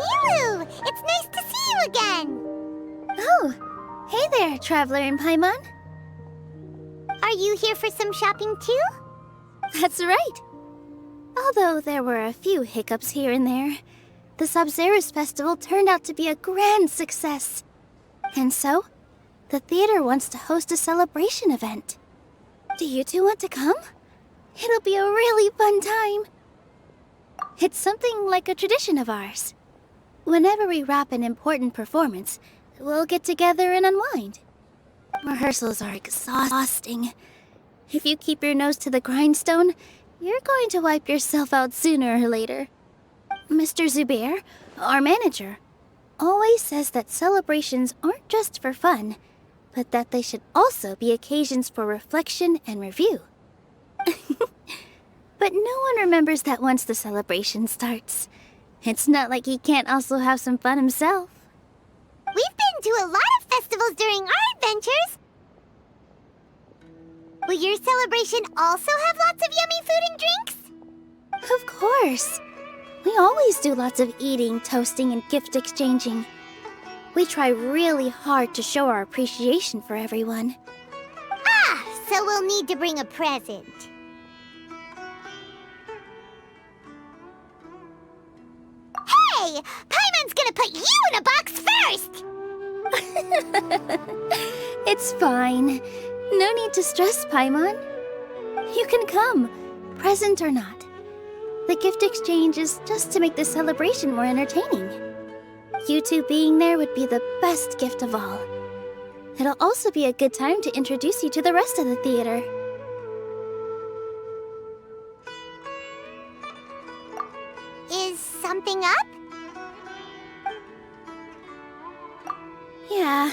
Nilou! It's nice to see you again! Oh, hey there, Traveler in Paimon. Are you here for some shopping too? That's right. Although there were a few hiccups here and there, the Sabzeruz Festival turned out to be a grand success. And so, the theater wants to host a celebration event. Do you two want to come? It'll be a really fun time. It's something like a tradition of ours. Whenever we wrap an important performance, we'll get together and unwind. Rehearsals are exhausting. If you keep your nose to the grindstone, you're going to wipe yourself out sooner or later. Mr. Zubair, our manager, always says that celebrations aren't just for fun, but that they should also be occasions for reflection and review. But no one remembers that once the celebration starts. It's not like he can't also have some fun himself. We've been to a lot of festivals during our adventures. Will your celebration also have lots of yummy food and drinks? Of course. We always do lots of eating, toasting, and gift exchanging. We try really hard to show our appreciation for everyone. Ah, so we'll need to bring a present. Hey! Paimon's gonna put you in a box first! It's fine. No need to stress, Paimon. You can come, present or not. The gift exchange is just to make the celebration more entertaining. You two being there would be the best gift of all. It'll also be a good time to introduce you to the rest of the theater. Is something up? Yeah,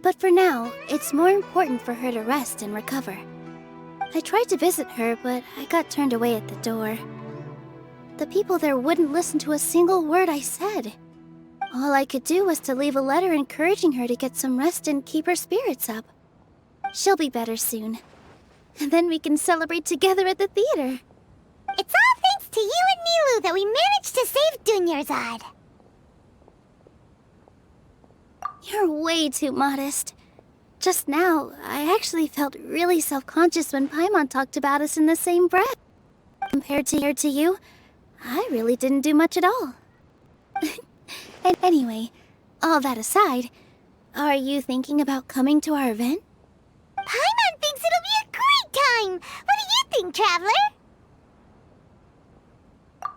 but for now, it's more important for her to rest and recover. I tried to visit her, but I got turned away at the door. The people there wouldn't listen to a single word I said. All I could do was to leave a letter encouraging her to get some rest and keep her spirits up. She'll be better soon. And then we can celebrate together at the theater. It's all thanks to you and Nilou that we managed to save Dunyarzad. You're way too modest. Just now, I actually felt really self-conscious when Paimon talked about us in the same breath. Compared to you, I really didn't do much at all. And anyway, all that aside, are you thinking about coming to our event? Paimon thinks it'll be a great time! What do you think, Traveler?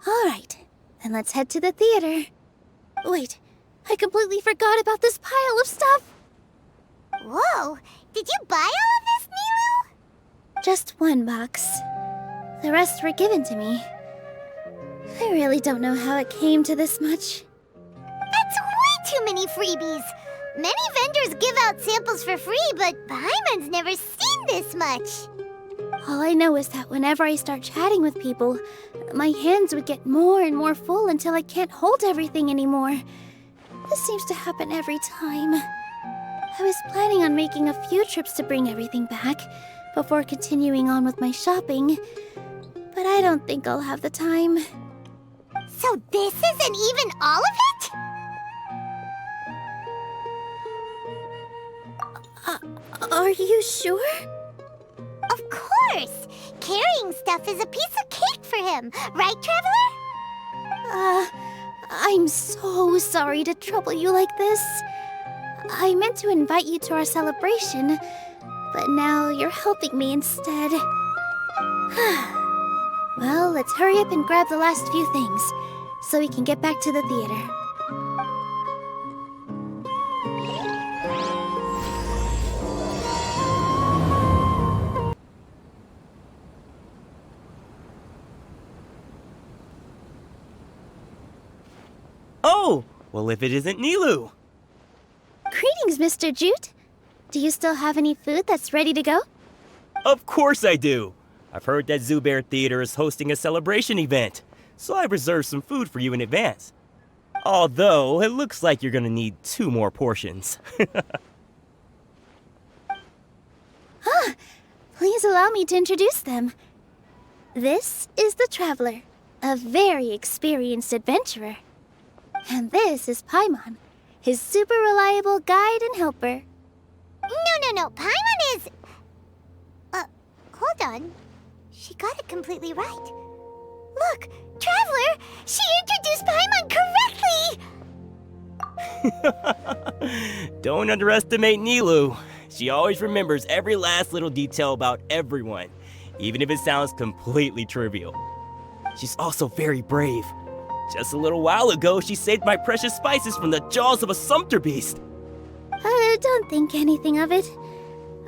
Alright, then let's head to the theater. Wait, I completely forgot about this pile of stuff! Whoa! Did you buy all of this, Nilou? Just one box. The rest were given to me. I really don't know how it came to this much. That's way too many freebies! Many vendors give out samples for free, but Paimon's never seen this much! All I know is that whenever I start chatting with people, my hands would get more and more full until I can't hold everything anymore. This seems to happen every time. I was planning on making a few trips to bring everything back before continuing on with my shopping, but I don't think I'll have the time. So this isn't even all of it? Are you sure? Of course! Carrying stuff is a piece of cake for him, right, Traveler? I'm so sorry to trouble you like this. I meant to invite you to our celebration, but now you're helping me instead. Well, let's hurry up and grab the last few things, so we can get back to the theater. Oh! Well, if it isn't Nilou! Greetings, Mr. Jute. Do you still have any food that's ready to go? Of course I do! I've heard that Zubair Theater is hosting a celebration event, so I reserved some food for you in advance. Although, it looks like you're gonna need 2 more portions. Please allow me to introduce them. This is the Traveler, a very experienced adventurer. And this is Paimon, his super reliable guide and helper. No. Paimon is... hold on. She got it completely right. Look, Traveler! She introduced Paimon correctly! Don't underestimate Nilou. She always remembers every last little detail about everyone, even if it sounds completely trivial. She's also very brave. Just a little while ago, she saved my precious spices from the jaws of a sumpter beast. Don't think anything of it.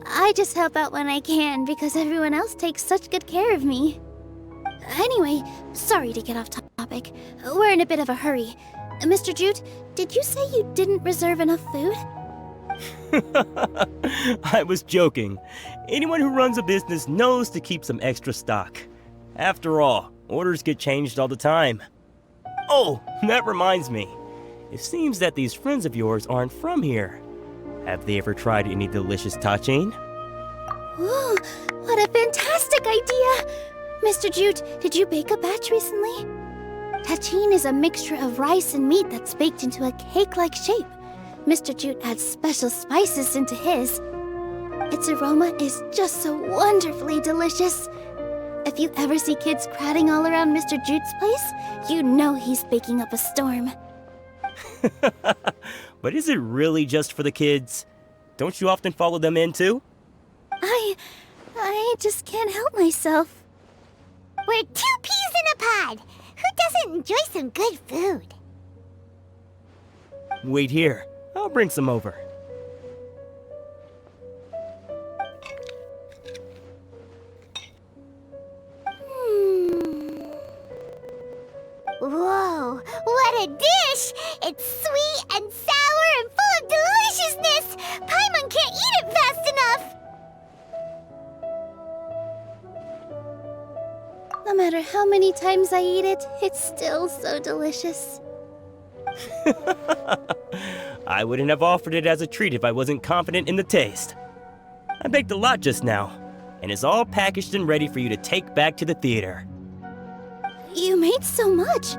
I just help out when I can because everyone else takes such good care of me. Anyway, sorry to get off topic. We're in a bit of a hurry. Mr. Jute, did you say you didn't reserve enough food? I was joking. Anyone who runs a business knows to keep some extra stock. After all, orders get changed all the time. Oh, that reminds me. It seems that these friends of yours aren't from here. Have they ever tried any delicious tachin? Ooh, what a fantastic idea! Mr. Jute, did you bake a batch recently? Tachin is a mixture of rice and meat that's baked into a cake-like shape. Mr. Jute adds special spices into his. Its aroma is just so wonderfully delicious. If you ever see kids crowding all around Mr. Jute's place, you know he's baking up a storm. But is it really just for the kids? Don't you often follow them in too? I just can't help myself. We're 2 peas in a pod! Who doesn't enjoy some good food? Wait here. I'll bring some over. Whoa, what a dish! It's sweet and sour and full of deliciousness! Paimon can't eat it fast enough! No matter how many times I eat it, it's still so delicious. I wouldn't have offered it as a treat if I wasn't confident in the taste. I baked a lot just now, and it's all packaged and ready for you to take back to the theater. You made so much.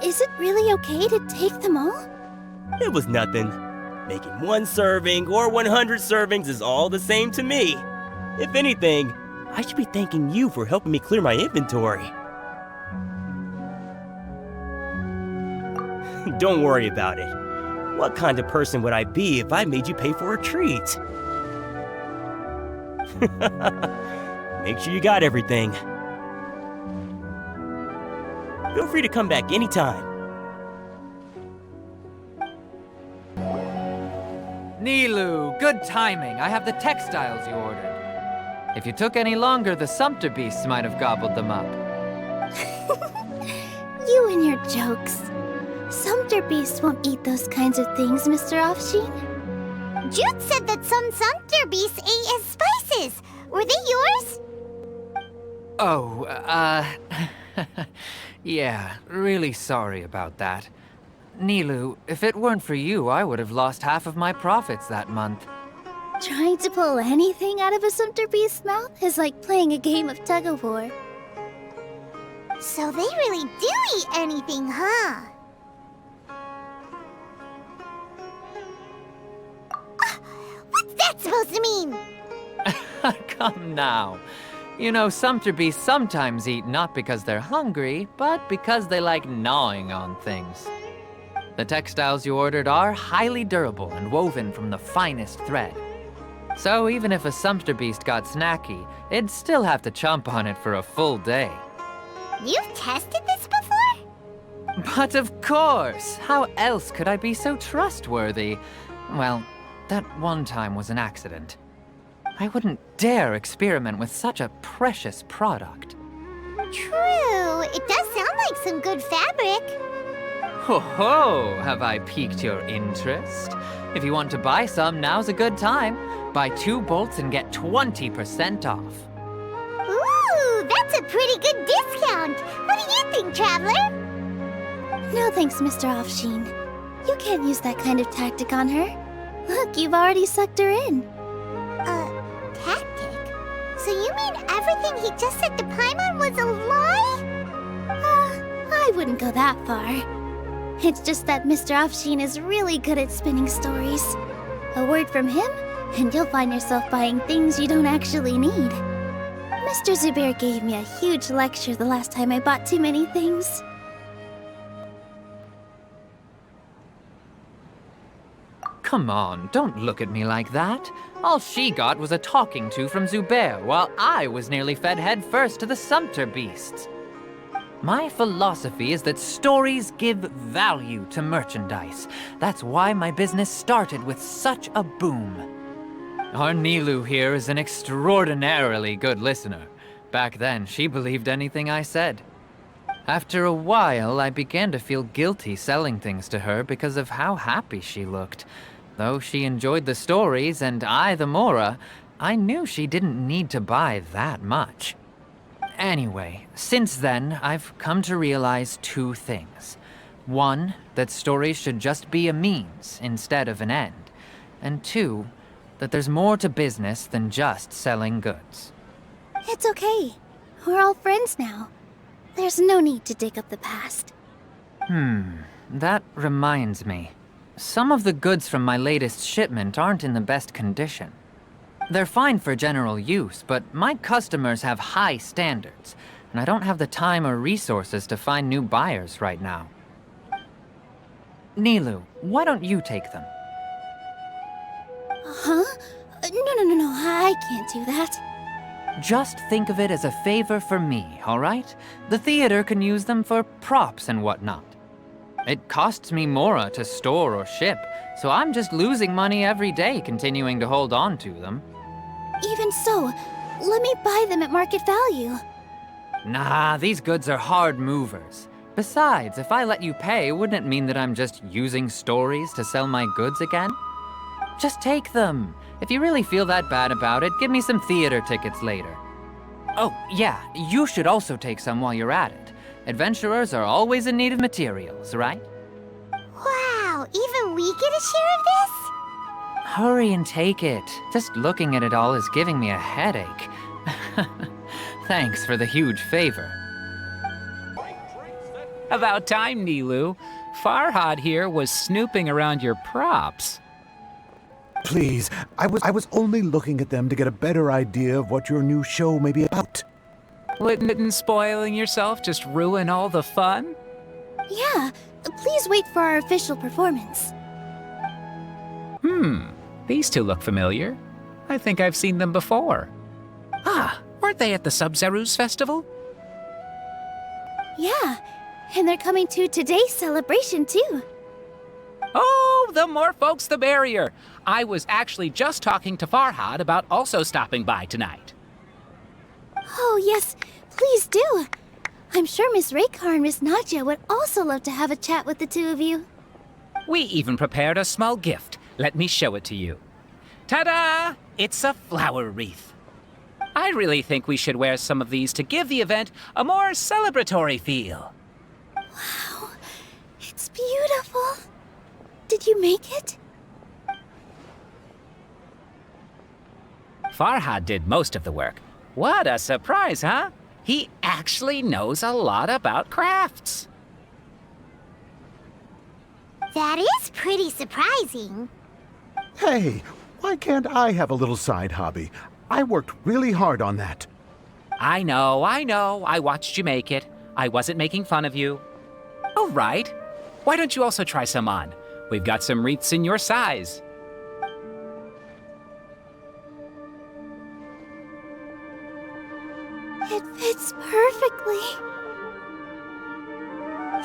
Is it really okay to take them all? It was nothing. Making 1 serving or 100 servings is all the same to me. If anything, I should be thanking you for helping me clear my inventory. Don't worry about it. What kind of person would I be if I made you pay for a treat? Make sure you got everything. Feel free to come back anytime. Nilou, good timing. I have the textiles you ordered. If you took any longer, the sumpter beasts might have gobbled them up. You and your jokes. Sumpter beasts won't eat those kinds of things, Mr. Offsheen. Jute said that some sumpter beasts ate his spices. Were they yours? Oh, yeah, really sorry about that. Nilou, if it weren't for you, I would have lost half of my profits that month. Trying to pull anything out of a sumpter beast's mouth is like playing a game of tug-of-war. So they really do eat anything, huh? What's that supposed to mean? Come now. You know, sumpter beasts sometimes eat not because they're hungry, but because they like gnawing on things. The textiles you ordered are highly durable and woven from the finest thread. So even if a sumpter beast got snacky, it'd still have to chomp on it for a full day. You've tested this before? But of course! How else could I be so trustworthy? Well, that one time was an accident. I wouldn't dare experiment with such a precious product. True. It does sound like some good fabric. Ho ho! Have I piqued your interest? If you want to buy some, now's a good time. Buy 2 bolts and get 20% off. Ooh, that's a pretty good discount. What do you think, Traveler? No thanks, Mr. Offsheen. You can't use that kind of tactic on her. Look, you've already sucked her in. Tactic? So you mean everything he just said to Paimon was a lie? I wouldn't go that far. It's just that Mr. Afshin is really good at spinning stories. A word from him, and you'll find yourself buying things you don't actually need. Mr. Zubair gave me a huge lecture the last time I bought too many things. Come on, don't look at me like that. All she got was a talking to from Zubair, while I was nearly fed head first to the sumpter beasts. My philosophy is that stories give value to merchandise. That's why my business started with such a boom. Our Nilou here is an extraordinarily good listener. Back then, she believed anything I said. After a while, I began to feel guilty selling things to her because of how happy she looked. Though she enjoyed the stories and I the Mora, I knew she didn't need to buy that much. Anyway, since then, I've come to realize two things. One, that stories should just be a means instead of an end. And two, that there's more to business than just selling goods. It's okay. We're all friends now. There's no need to dig up the past. That reminds me. Some of the goods from my latest shipment aren't in the best condition. They're fine for general use, but my customers have high standards, and I don't have the time or resources to find new buyers right now. Nilou, why don't you take them? Huh? No, I can't do that. Just think of it as a favor for me, all right? The theater can use them for props and whatnot. It costs me Mora to store or ship, so I'm just losing money every day continuing to hold on to them. Even so, let me buy them at market value. Nah, these goods are hard movers. Besides, if I let you pay, wouldn't it mean that I'm just using stories to sell my goods again? Just take them. If you really feel that bad about it, give me some theater tickets later. Oh, yeah, you should also take some while you're at it. Adventurers are always in need of materials, right? Wow, even we get a share of this? Hurry and take it. Just looking at it all is giving me a headache. Thanks for the huge favor. About time, Nilou. Farhad here was snooping around your props. Please, I was only looking at them to get a better idea of what your new show may be about. Wouldn't spoiling yourself just ruin all the fun? Yeah, please wait for our official performance. These two look familiar. I think I've seen them before. Ah, weren't they at the Sub-Zerus festival? Yeah, and they're coming to today's celebration too. Oh, the more folks the merrier. I was actually just talking to Farhad about also stopping by tonight. Oh yes, please do. I'm sure Miss Raykar and Miss Nadja would also love to have a chat with the two of you. We even prepared a small gift. Let me show it to you. Ta-da! It's a flower wreath. I really think we should wear some of these to give the event a more celebratory feel. Wow, it's beautiful. Did you make it? Farhad did most of the work. What a surprise, huh? He actually knows a lot about crafts. That is pretty surprising. Hey, why can't I have a little side hobby? I worked really hard on that. I know. I watched you make it. I wasn't making fun of you. All right. Why don't you also try some on? We've got some wreaths in your size. It fits perfectly.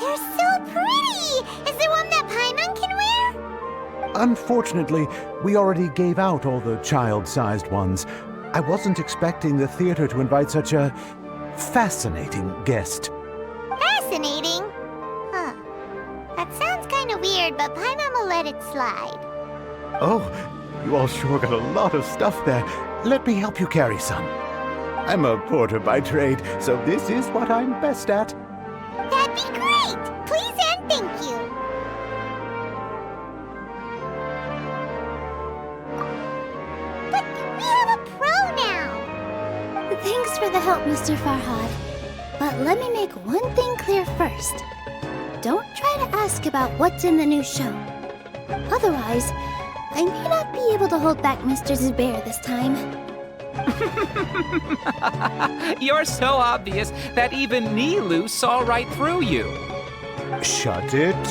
They're so pretty! Is there one that Paimon can wear? Unfortunately, we already gave out all the child-sized ones. I wasn't expecting the theater to invite such a fascinating guest. Fascinating? Huh. That sounds kind of weird, but Paimon will let it slide. Oh, you all sure got a lot of stuff there. Let me help you carry some. I'm a porter by trade, so this is what I'm best at. That'd be great! Please and thank you! But we have a pro now! Thanks for the help, Mr. Farhad. But let me make one thing clear first. Don't try to ask about what's in the new show. Otherwise, I may not be able to hold back Mr. Zubair this time. You're so obvious that even Nilou saw right through you. Shut it.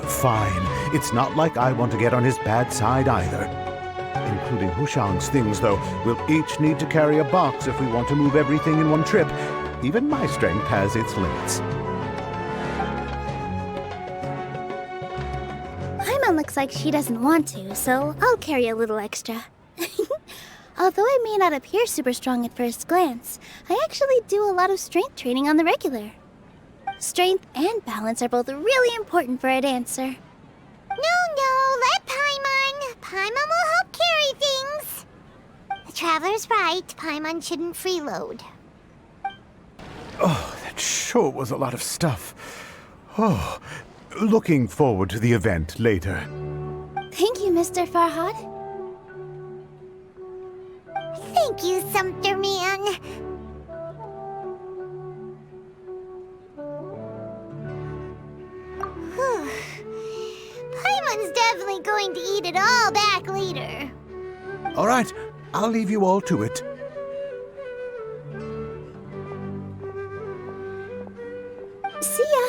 Fine. It's not like I want to get on his bad side either. Including Hushang's things, though. We'll each need to carry a box if we want to move everything in one trip. Even my strength has its limits. Paimon looks like she doesn't want to, so I'll carry a little extra. Although I may not appear super strong at first glance, I actually do a lot of strength training on the regular. Strength and balance are both really important for a dancer. No, let Paimon. Paimon will help carry things. The Traveler's right. Paimon shouldn't freeload. Oh, that sure was a lot of stuff. Oh, looking forward to the event later. Thank you, Mr. Farhad. Thank you, Sumpter Man. Whew. Paimon's definitely going to eat it all back later. All right, I'll leave you all to it. See ya!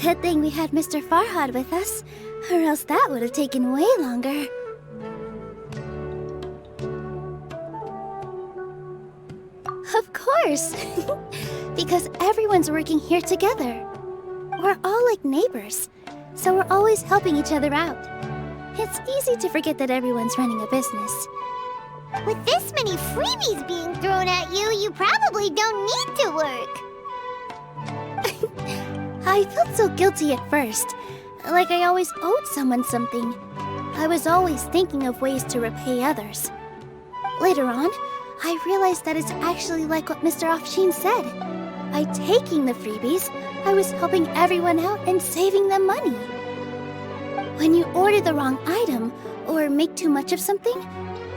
Good thing we had Mr. Farhad with us, or else that would have taken way longer. Of course! Because everyone's working here together. We're all like neighbors, so we're always helping each other out. It's easy to forget that everyone's running a business. With this many freebies being thrown at you, you probably don't need to work. I felt so guilty at first, like I always owed someone something. I was always thinking of ways to repay others. Later on, I realized that it's actually like what Mr. Afshin said. By taking the freebies, I was helping everyone out and saving them money. When you order the wrong item, or make too much of something,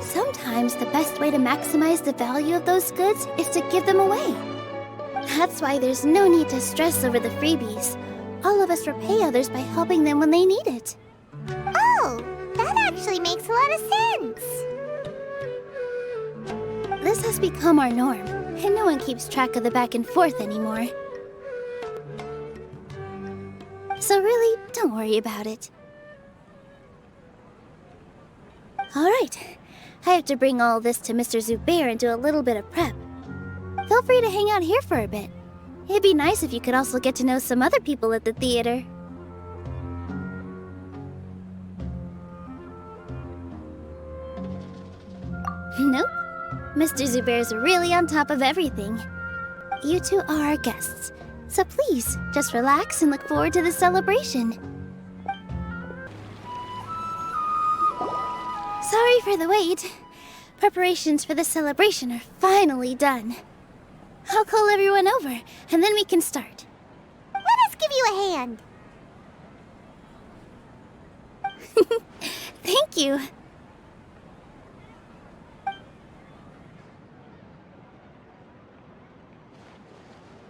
sometimes the best way to maximize the value of those goods is to give them away. That's why there's no need to stress over the freebies. All of us repay others by helping them when they need it. Oh, that actually makes a lot of sense. This has become our norm, and no one keeps track of the back and forth anymore. So really, don't worry about it. Alright, I have to bring all this to Mr. Zubair and do a little bit of prep. Feel free to hang out here for a bit. It'd be nice if you could also get to know some other people at the theater. Nope. Mr. Zubair's really on top of everything. You two are our guests, so please, just relax and look forward to the celebration. Sorry for the wait. Preparations for the celebration are finally done. I'll call everyone over, and then we can start. Let us give you a hand. Thank you.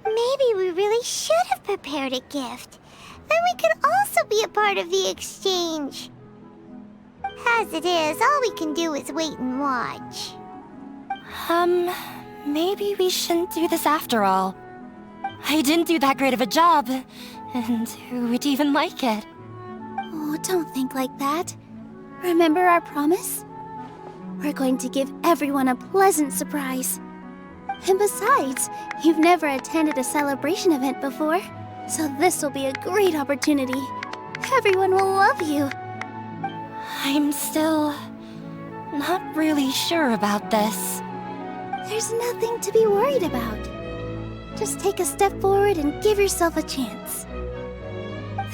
Maybe we really should have prepared a gift. Then we could also be a part of the exchange. As it is, all we can do is wait and watch. Maybe we shouldn't do this after all. I didn't do that great of a job, and who would even like it? Oh, don't think like that. Remember our promise? We're going to give everyone a pleasant surprise. And besides, you've never attended a celebration event before, so this will be a great opportunity. Everyone will love you. I'm still not really sure about this. There's nothing to be worried about. Just take a step forward and give yourself a chance.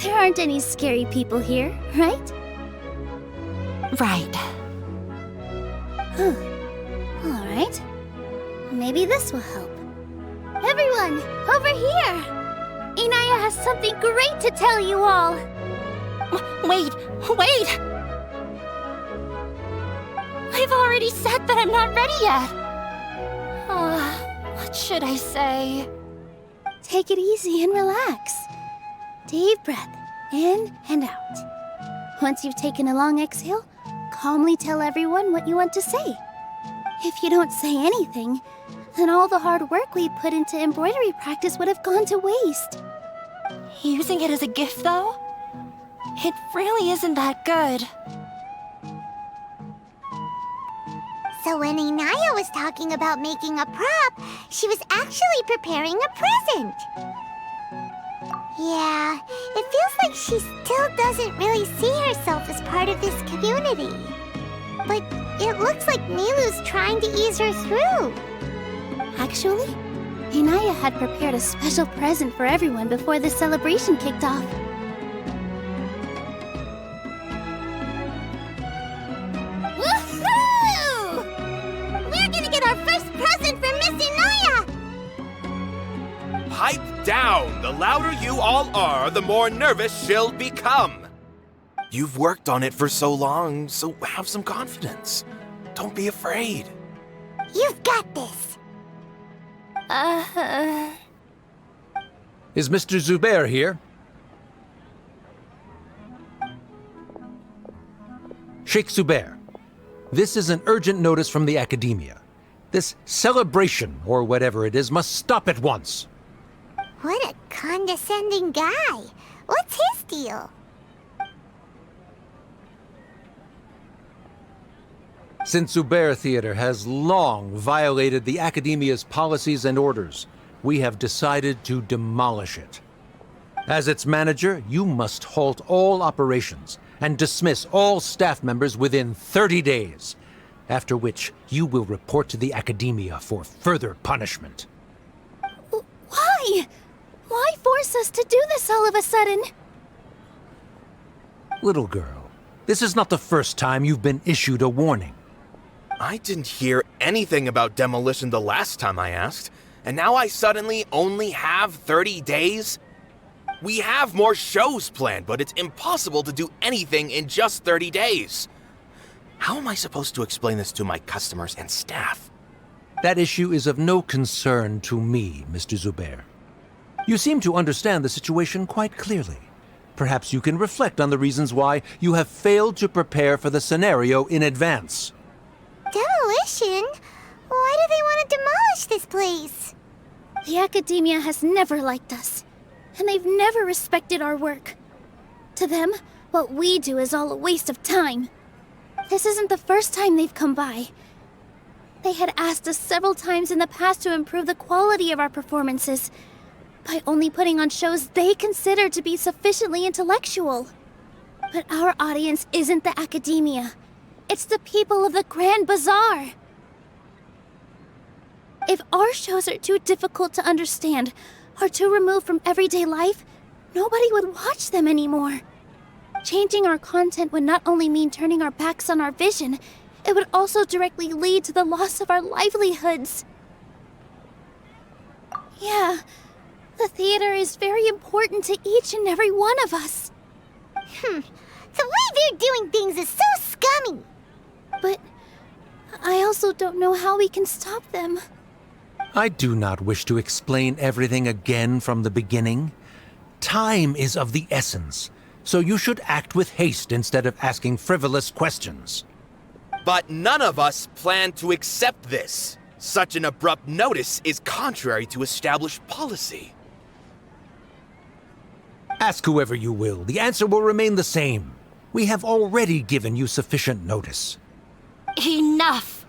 There aren't any scary people here, right? Right. All right. Maybe this will help. Everyone, over here! Inaya has something great to tell you all. Wait! I've already said that I'm not ready yet. What should I say? Take it easy and relax. Deep breath, in and out. Once you've taken a long exhale, calmly tell everyone what you want to say. If you don't say anything, then all the hard work we put into embroidery practice would have gone to waste. Using it as a gift, though? It really isn't that good. So when Inaya was talking about making a prop, she was actually preparing a present. Yeah, it feels like she still doesn't really see herself as part of this community. But it looks like Nilou's trying to ease her through. Actually, Inaya had prepared a special present for everyone before the celebration kicked off. Woohoo! We're gonna get our first present from Miss Inaya! Pipe down! The louder you all are, the more nervous she'll become. You've worked on it for so long, so have some confidence. Don't be afraid. You've got this. Is Mr. Zubair here? Sheikh Zubair, this is an urgent notice from the Academia. This celebration, or whatever it is, must stop at once. What a condescending guy. What's his deal? Since Zubair Theater has long violated the Academia's policies and orders, we have decided to demolish it. As its manager, you must halt all operations and dismiss all staff members within 30 days, after which you will report to the Academia for further punishment. Why? Why force us to do this all of a sudden? Little girl, this is not the first time you've been issued a warning. I didn't hear anything about demolition the last time I asked, and now I suddenly only have 30 days? We have more shows planned, but it's impossible to do anything in just 30 days. How am I supposed to explain this to my customers and staff? That issue is of no concern to me, Mr. Zubair. You seem to understand the situation quite clearly. Perhaps you can reflect on the reasons why you have failed to prepare for the scenario in advance. Demolition? Why do they want to demolish this place? The Academia has never liked us, and they've never respected our work. To them, what we do is all a waste of time. This isn't the first time they've come by. They had asked us several times in the past to improve the quality of our performances by only putting on shows they consider to be sufficiently intellectual. But our audience isn't the Academia. It's the people of the Grand Bazaar. If our shows are too difficult to understand or too removed from everyday life, nobody would watch them anymore. Changing our content would not only mean turning our backs on our vision, it would also directly lead to the loss of our livelihoods. Yeah, the theater is very important to each and every one of us. The way they're doing things is so scummy. But I also don't know how we can stop them. I do not wish to explain everything again from the beginning. Time is of the essence, so you should act with haste instead of asking frivolous questions. But none of us plan to accept this. Such an abrupt notice is contrary to established policy. Ask whoever you will, the answer will remain the same. We have already given you sufficient notice. Enough!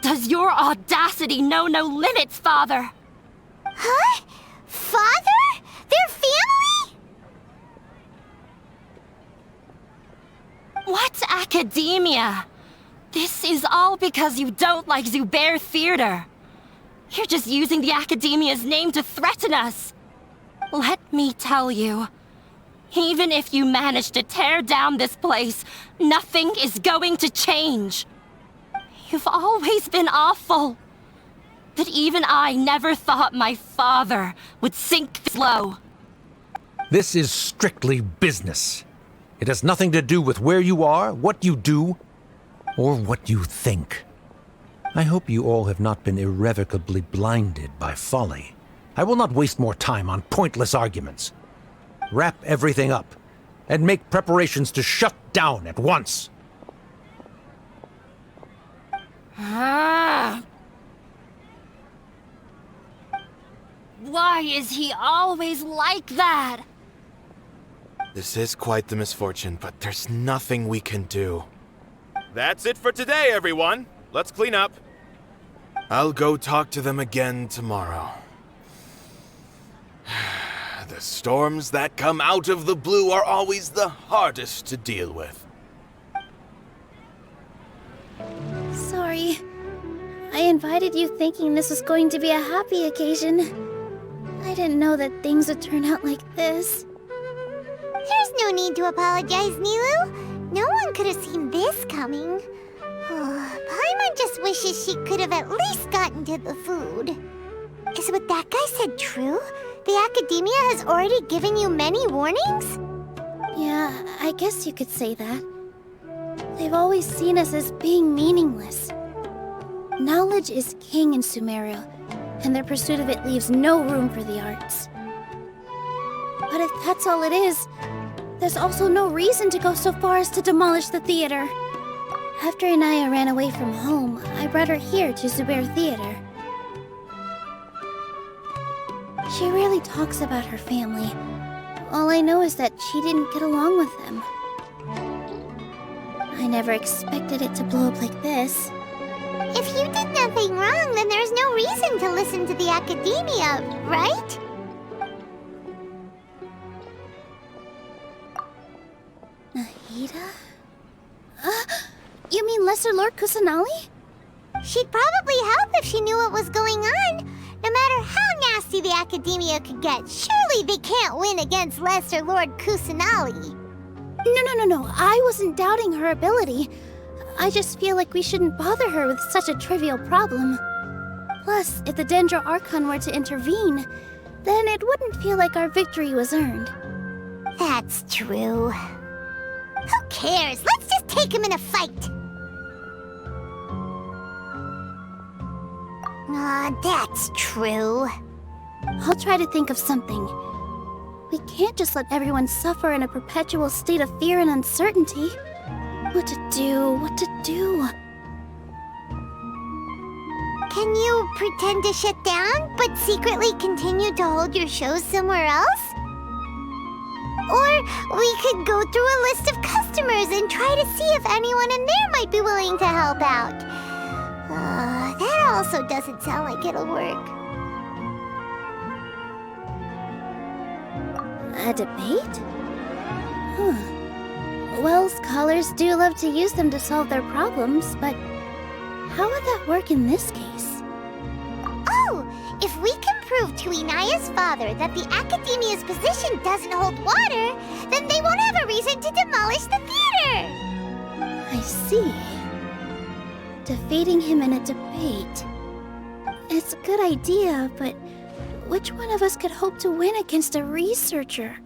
Does your audacity know no limits, Father? Huh? Father? Their family? What academia? This is all because you don't like Zubair Theater. You're just using the Academia's name to threaten us. Let me tell you, even if you manage to tear down this place, nothing is going to change. You've always been awful. But even I never thought my father would sink this low. This is strictly business. It has nothing to do with where you are, what you do, or what you think. I hope you all have not been irrevocably blinded by folly. I will not waste more time on pointless arguments. Wrap everything up, and make preparations to shut down at once. Why is he always like that? This is quite the misfortune, but there's nothing we can do. That's it for today, everyone. Let's clean up. I'll go talk to them again tomorrow. The storms that come out of the blue are always the hardest to deal with. Sorry. I invited you thinking this was going to be a happy occasion. I didn't know that things would turn out like this. There's no need to apologize, Nilou. No one could have seen this coming. Paimon just wishes she could have at least gotten to the food. Is what that guy said true? The Academia has already given you many warnings? Yeah, I guess you could say that. They've always seen us as being meaningless. Knowledge is king in Sumeria, and their pursuit of it leaves no room for the arts. But if that's all it is, there's also no reason to go so far as to demolish the theater. After Inaya ran away from home, I brought her here to Zubair Theater. She rarely talks about her family. All I know is that she didn't get along with them. I never expected it to blow up like this. If you did nothing wrong, then there's no reason to listen to the Academia, right? Nahida? You mean Lesser Lord Kusanali? She'd probably help if she knew what was going on. No matter how nasty the Academia could get, surely they can't win against Lesser Lord Kusanali. No. I wasn't doubting her ability. I just feel like we shouldn't bother her with such a trivial problem. Plus, if the Dendro Archon were to intervene, then it wouldn't feel like our victory was earned. That's true. Who cares? Let's just take him in a fight. That's true. I'll try to think of something. We can't just let everyone suffer in a perpetual state of fear and uncertainty. What to do? Can you pretend to shut down, but secretly continue to hold your shows somewhere else? Or we could go through a list of customers and try to see if anyone in there might be willing to help out. That also doesn't sound like it'll work. A debate? Well, scholars do love to use them to solve their problems, but how would that work in this case? Oh, if we can prove to Inaya's father that the Academia's position doesn't hold water, then they won't have a reason to demolish the theater! I see. Defeating him in a debate. It's a good idea, but which one of us could hope to win against a researcher?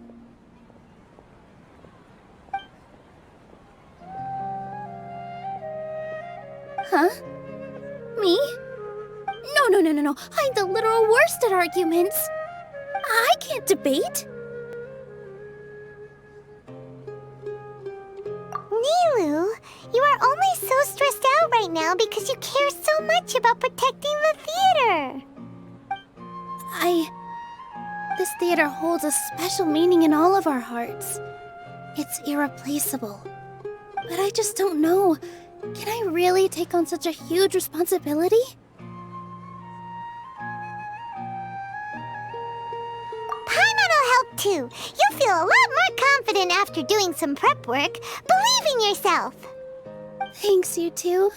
Huh? Me? No. I'm the literal worst at arguments. I can't debate. Nilou, you are only so stressed out right now because you care so much about protecting the theater. This theater holds a special meaning in all of our hearts. It's irreplaceable. But I just don't know. Can I really take on such a huge responsibility? Paimon will help too. You'll feel a lot more confident after doing some prep work. Believe in yourself. Thanks, you two.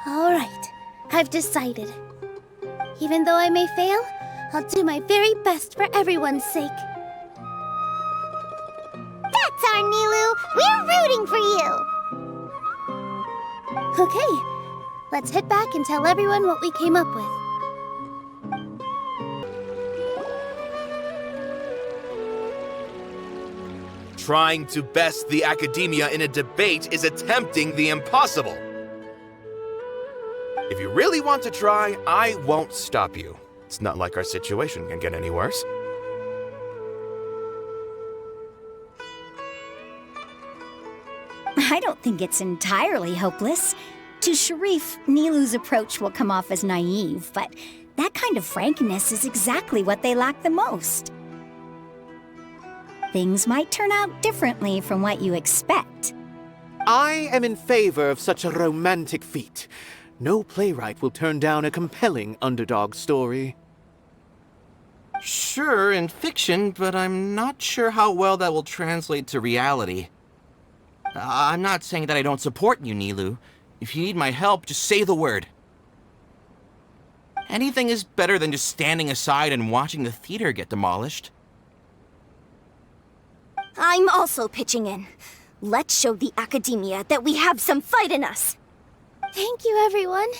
All right, I've decided. Even though I may fail, I'll do my very best for everyone's sake. That's our Nilou. We're rooting for you. Okay, let's head back and tell everyone what we came up with. Trying to best the Academia in a debate is attempting the impossible. If you really want to try, I won't stop you. It's not like our situation can get any worse. I don't think it's entirely hopeless. To Sharif, Nilou's approach will come off as naive, but that kind of frankness is exactly what they lack the most. Things might turn out differently from what you expect. I am in favor of such a romantic feat. No playwright will turn down a compelling underdog story. Sure, in fiction, but I'm not sure how well that will translate to reality. I'm not saying that I don't support you, Nilou. If you need my help, just say the word. Anything is better than just standing aside and watching the theater get demolished. I'm also pitching in. Let's show the academia that we have some fight in us. Thank you, everyone.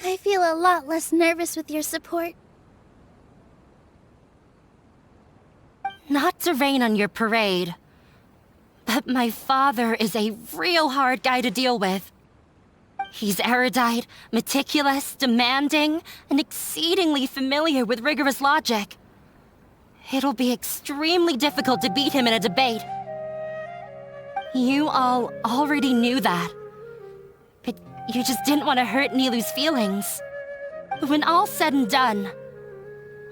I feel a lot less nervous with your support. Not to rain on your parade, but my father is a real hard guy to deal with. He's erudite, meticulous, demanding, and exceedingly familiar with rigorous logic. It'll be extremely difficult to beat him in a debate. You all already knew that, but you just didn't want to hurt Nilou's feelings. When all's said and done,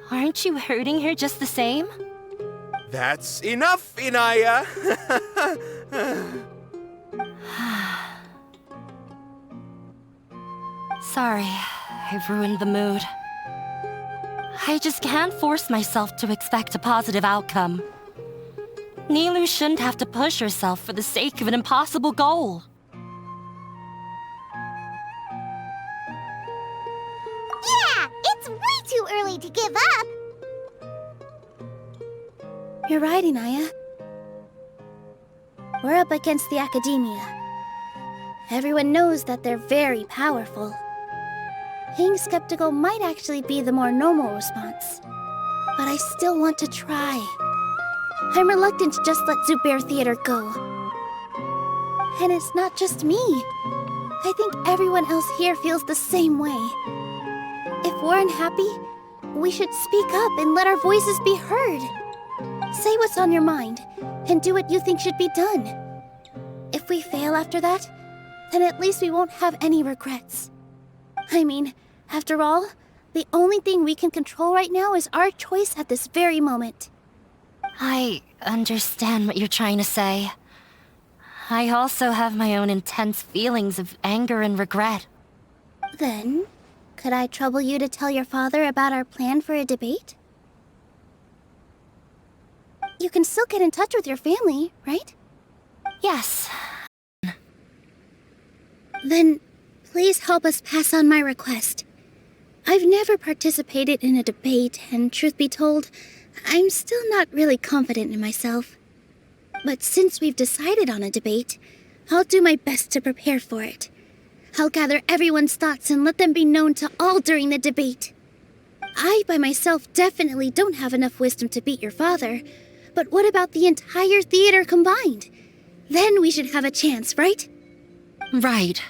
aren't you hurting her just the same? That's enough, Inaya! Sorry, I've ruined the mood. I just can't force myself to expect a positive outcome. Nilou shouldn't have to push herself for the sake of an impossible goal. Yeah, it's way too early to give up. You're right, Inaya. We're up against the academia. Everyone knows that they're very powerful. Being skeptical might actually be the more normal response. But I still want to try. I'm reluctant to just let Zubair Theater go. And it's not just me. I think everyone else here feels the same way. If we're unhappy, we should speak up and let our voices be heard. Say what's on your mind, and do what you think should be done. If we fail after that, then at least we won't have any regrets. I mean, after all, the only thing we can control right now is our choice at this very moment. I understand what you're trying to say. I also have my own intense feelings of anger and regret. Then, could I trouble you to tell your father about our plan for a debate? You can still get in touch with your family, right? Yes. Then, please help us pass on my request. I've never participated in a debate, and truth be told, I'm still not really confident in myself. But since we've decided on a debate, I'll do my best to prepare for it. I'll gather everyone's thoughts and let them be known to all during the debate. I, by myself, definitely don't have enough wisdom to beat your father, but what about the entire theater combined? Then we should have a chance, right? Right.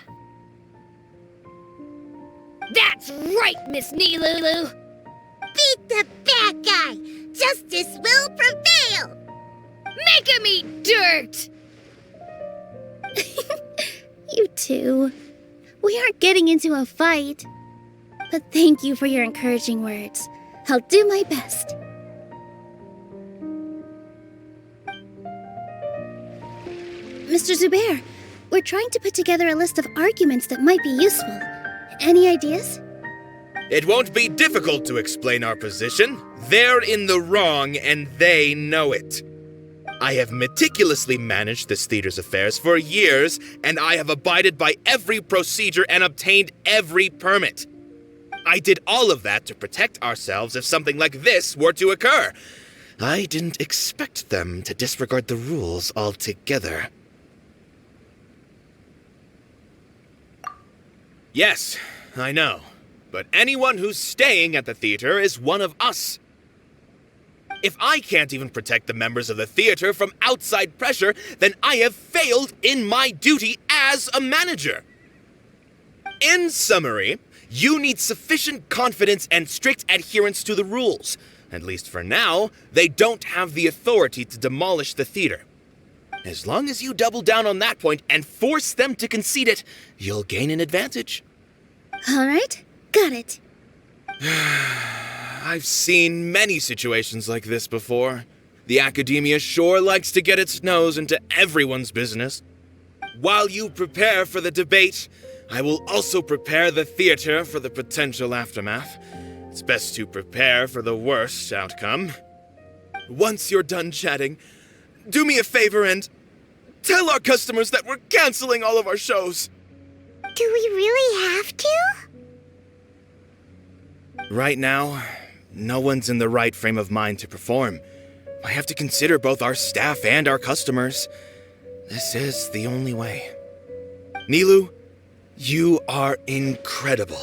That's right, Miss Nilou! Beat the bad guy! Justice will prevail! Make him eat dirt! You two. We aren't getting into a fight. But thank you for your encouraging words. I'll do my best. Mr. Zubair, we're trying to put together a list of arguments that might be useful. Any ideas? It won't be difficult to explain our position. They're in the wrong, and they know it. I have meticulously managed this theater's affairs for years, and I have abided by every procedure and obtained every permit. I did all of that to protect ourselves if something like this were to occur. I didn't expect them to disregard the rules altogether. Yes, I know. But anyone who's staying at the theater is one of us. If I can't even protect the members of the theater from outside pressure, then I have failed in my duty as a manager. In summary, You need sufficient confidence and strict adherence to the rules. At least for now, they don't have the authority to demolish the theater. As long as you double down on that point and force them to concede it, you'll gain an advantage. All right, got it. I've seen many situations like this before. The academia sure likes to get its nose into everyone's business. While you prepare for the debate, I will also prepare the theater for the potential aftermath. It's best to prepare for the worst outcome. Once you're done chatting, do me a favor and tell our customers that we're canceling all of our shows. Do we really have to? Right now, no one's in the right frame of mind to perform. I have to consider both our staff and our customers. This is the only way. Nilou, you are incredible.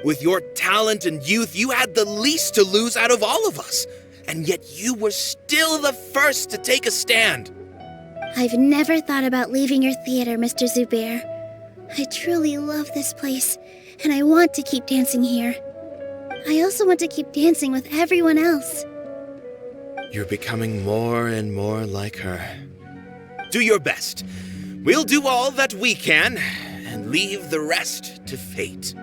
With your talent and youth, you had the least to lose out of all of us. And yet you were still the first to take a stand. I've never thought about leaving your theater, Mr. Zubair. I truly love this place, and I want to keep dancing here. I also want to keep dancing with everyone else. You're becoming more and more like her. Do your best. We'll do all that we can, and leave the rest to fate.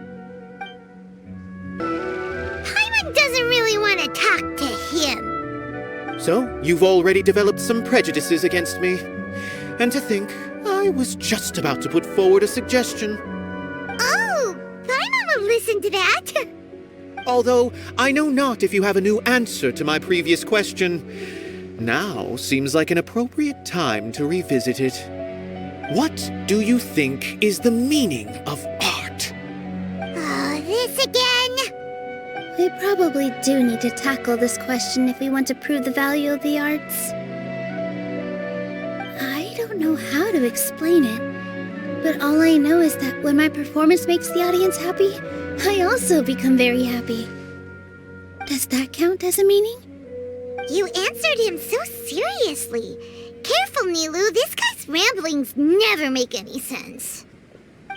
Paimon doesn't really want to talk to him. So, you've already developed some prejudices against me. And to think, I was just about to put forward a suggestion. Oh, Paimon will listen to that. Although, I know not if you have a new answer to my previous question. Now seems like an appropriate time to revisit it. What do you think is the meaning of art? Oh, this again? We probably do need to tackle this question if we want to prove the value of the arts. I don't know how to explain it, but all I know is that when my performance makes the audience happy, I also become very happy. Does that count as a meaning? You answered him so seriously. Careful, Nilou. This guy's ramblings never make any sense.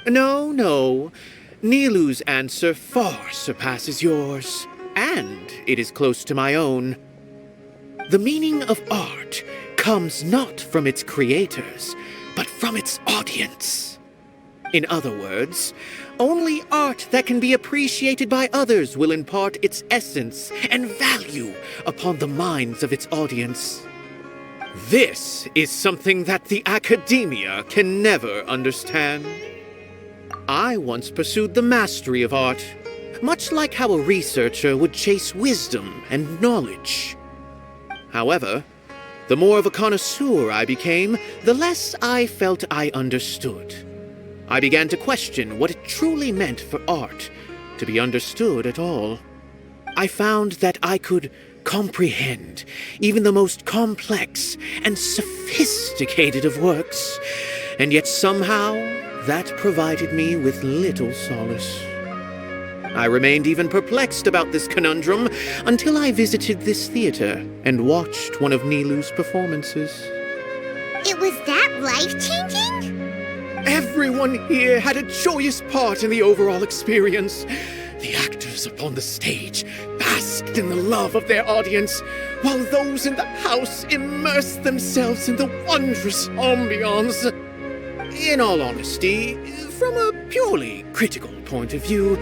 No. Nilou's answer far surpasses yours, and it is close to my own. The meaning of art comes not from its creators, but from its audience. In other words, only art that can be appreciated by others will impart its essence and value upon the minds of its audience. This is something that the academia can never understand. I once pursued the mastery of art, much like how a researcher would chase wisdom and knowledge. However, the more of a connoisseur I became, the less I felt I understood. I began to question what it truly meant for art to be understood at all. I found that I could comprehend even the most complex and sophisticated of works, and yet somehow that provided me with little solace. I remained even perplexed about this conundrum until I visited this theater and watched one of Nilou's performances. It was that life-changing? Everyone here had a joyous part in the overall experience. The actors upon the stage basked in the love of their audience, while those in the house immersed themselves in the wondrous ambiance. In all honesty, from a purely critical point of view,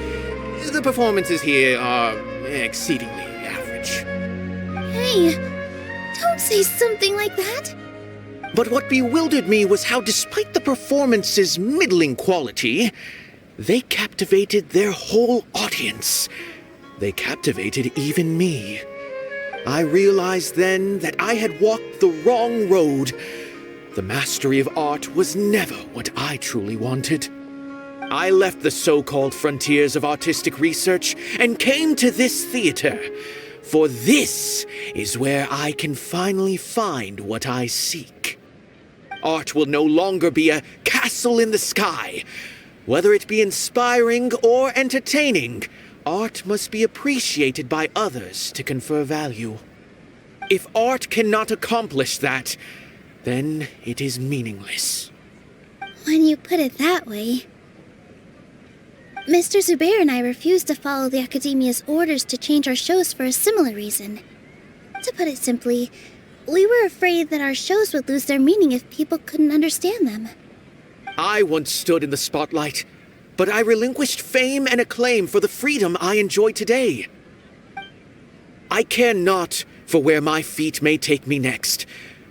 the performances here are exceedingly average. Hey, don't say something like that. But what bewildered me was how, despite the performance's middling quality, they captivated their whole audience. They captivated even me. I realized then that I had walked the wrong road. The mastery of art was never what I truly wanted. I left the so-called frontiers of artistic research and came to this theater, for this is where I can finally find what I seek. Art will no longer be a castle in the sky. Whether it be inspiring or entertaining, art must be appreciated by others to confer value. If art cannot accomplish that, then it is meaningless. When you put it that way... Mr. Zubair and I refused to follow the Academia's orders to change our shows for a similar reason. To put it simply, we were afraid that our shows would lose their meaning if people couldn't understand them. I once stood in the spotlight, but I relinquished fame and acclaim for the freedom I enjoy today. I care not for where my feet may take me next,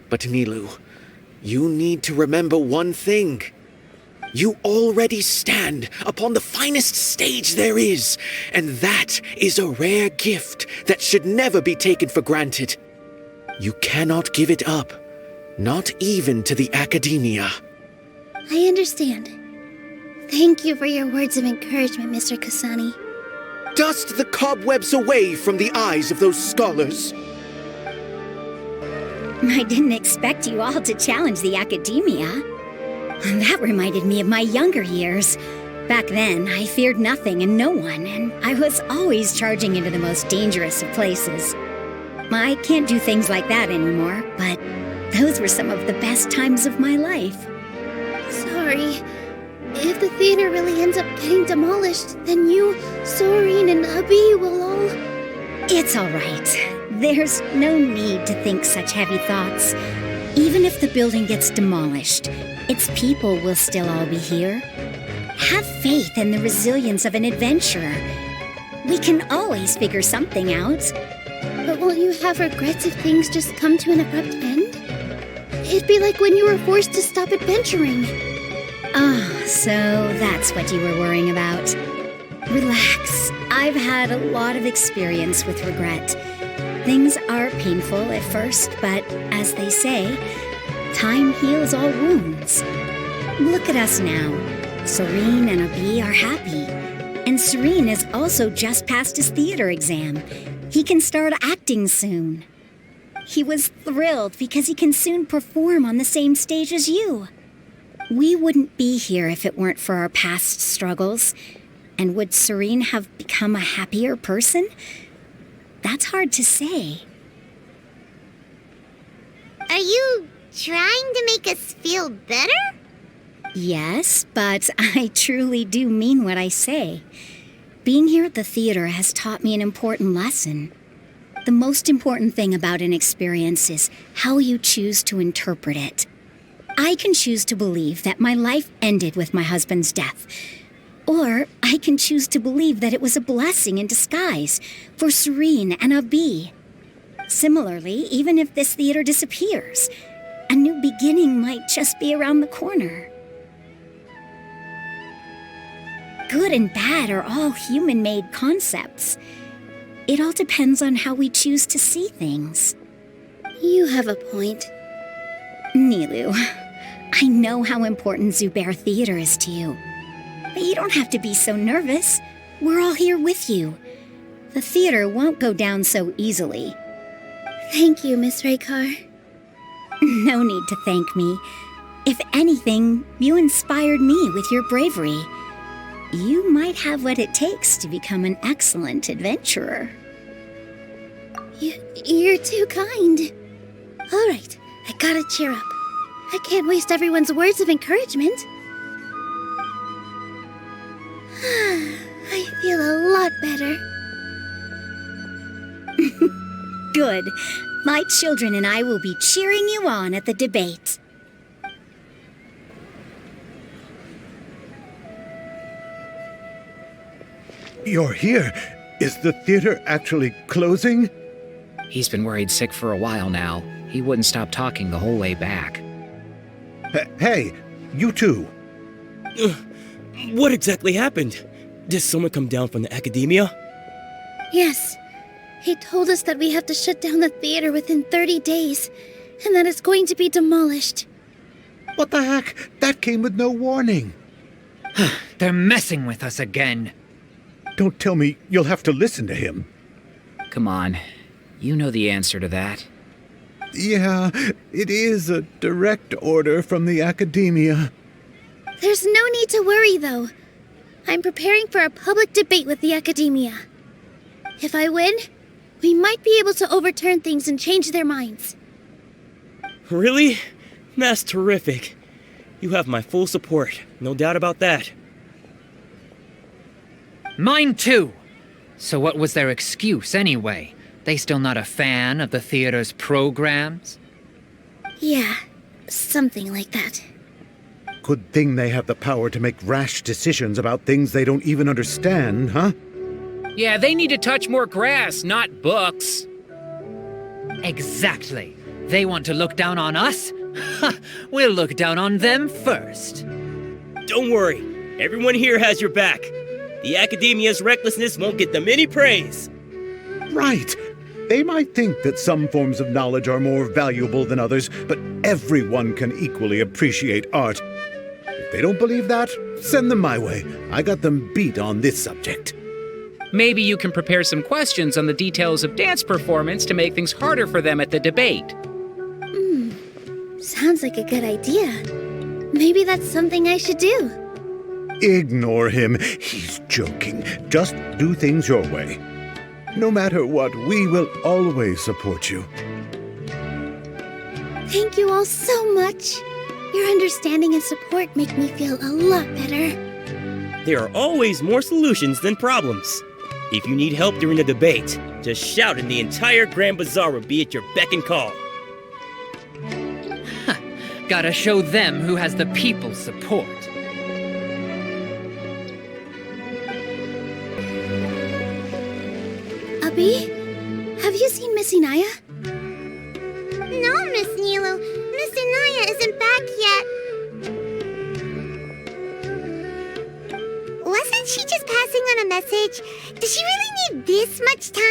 but Nilou, you need to remember one thing. You already stand upon the finest stage there is, and that is a rare gift that should never be taken for granted. You cannot give it up, not even to the Academia. I understand. Thank you for your words of encouragement, Mr. Kasani. Dust the cobwebs away from the eyes of those scholars. I didn't expect you all to challenge the Academia. That reminded me of my younger years. Back then, I feared nothing and no one, and I was always charging into the most dangerous of places. I can't do things like that anymore, but those were some of the best times of my life. Sorry. If the theater really ends up getting demolished, then you, Soren, and Abi will all... It's all right. There's no need to think such heavy thoughts. Even if the building gets demolished, its people will still all be here. Have faith in the resilience of an adventurer. We can always figure something out. But will you have regrets if things just come to an abrupt end? It'd be like when you were forced to stop adventuring. Ah, so that's what you were worrying about. Relax. I've had a lot of experience with regret. Things are painful at first, but as they say, time heals all wounds. Look at us now. Serene and Abi are happy. And Serene has also just passed his theater exam. He can start acting soon. He was thrilled because he can soon perform on the same stage as you. We wouldn't be here if it weren't for our past struggles. And would Serene have become a happier person? That's hard to say. Are you trying to make us feel better? Yes, but I truly do mean what I say. Being here at the theater has taught me an important lesson. The most important thing about an experience is how you choose to interpret it. I can choose to believe that my life ended with my husband's death. Or I can choose to believe that it was a blessing in disguise for Serene and Abi. Similarly, even if this theater disappears, a new beginning might just be around the corner. Good and bad are all human-made concepts. It all depends on how we choose to see things. You have a point. Nilou, I know how important Zubair Theater is to you. But you don't have to be so nervous. We're all here with you. The theater won't go down so easily. Thank you, Miss Raykar. No need to thank me. If anything, you inspired me with your bravery. You might have what it takes to become an excellent adventurer. You're too kind. All right, I gotta cheer up. I can't waste everyone's words of encouragement. I feel a lot better. Good. My children and I will be cheering you on at the debate. You're here. Is the theater actually closing? He's been worried sick for a while now. He wouldn't stop talking the whole way back. Hey, you two. What exactly happened? Did someone come down from the Academia? Yes. He told us that we have to shut down the theater within 30 days, and that it's going to be demolished. What the heck? That came with no warning. They're messing with us again. Don't tell me you'll have to listen to him. Come on. You know the answer to that. Yeah, it is a direct order from the Academia. There's no need to worry, though. I'm preparing for a public debate with the Academia. If I win, we might be able to overturn things and change their minds. Really? That's terrific. You have my full support, no doubt about that. Mine too! So what was their excuse anyway? They still not a fan of the theater's programs? Yeah, something like that. Good thing they have the power to make rash decisions about things they don't even understand, huh? Yeah, they need to touch more grass, not books. Exactly. They want to look down on us? We'll look down on them first. Don't worry, everyone here has your back. The Academia's recklessness won't get them any praise. Right. They might think that some forms of knowledge are more valuable than others, but everyone can equally appreciate art. If they don't believe that, send them my way. I got them beat on this subject. Maybe you can prepare some questions on the details of dance performance to make things harder for them at the debate. Sounds like a good idea. Maybe that's something I should do. Ignore him. He's joking. Just do things your way. No matter what, we will always support you. Thank you all so much. Your understanding and support make me feel a lot better. There are always more solutions than problems. If you need help during the debate, just shout and the entire Grand Bazaar will be at your beck and call. Gotta show them who has the people's support. Abby, have you seen Miss Inaya? No, Miss Nilou. Miss Inaya isn't back yet. Wasn't she just passing on a message? Does she really need this much time?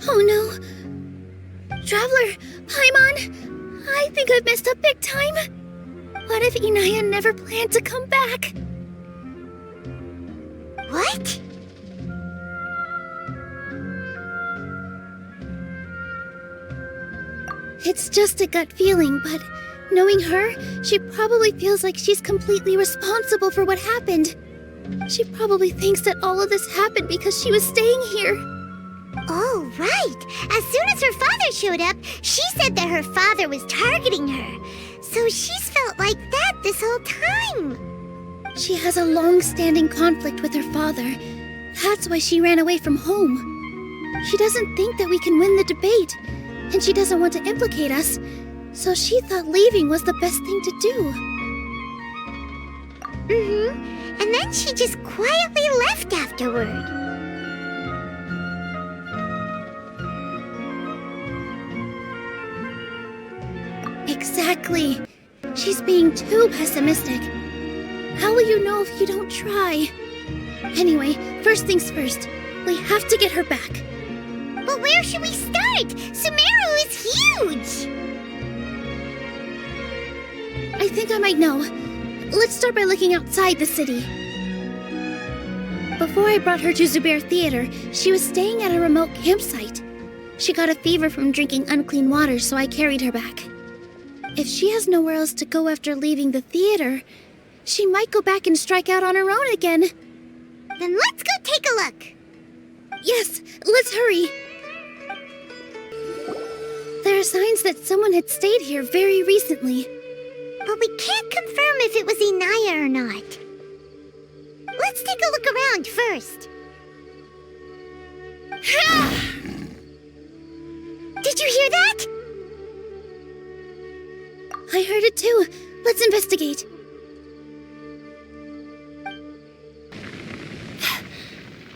Oh no. Traveler, Paimon, I think I've messed up big time. What if Inaya never planned to come back? What? It's just a gut feeling, but knowing her, she probably feels like she's completely responsible for what happened. She probably thinks that all of this happened because she was staying here. Oh, right. As soon as her father showed up, she said that her father was targeting her. So she's felt like that this whole time. She has a long-standing conflict with her father. That's why she ran away from home. She doesn't think that we can win the debate, and she doesn't want to implicate us, so she thought leaving was the best thing to do. And then she just quietly left afterward. Exactly. She's being too pessimistic. How will you know if you don't try? Anyway, first things first. We have to get her back. But where should we start? Sumeru is huge! I think I might know. Let's start by looking outside the city. Before I brought her to Zubair Theater, she was staying at a remote campsite. She got a fever from drinking unclean water, so I carried her back. If she has nowhere else to go after leaving the theater, she might go back and strike out on her own again. Then let's go take a look. Yes, let's hurry. There are signs that someone had stayed here very recently. But we can't confirm if it was Inaya or not. Let's take a look around first. Did you hear that? I heard it too. Let's investigate.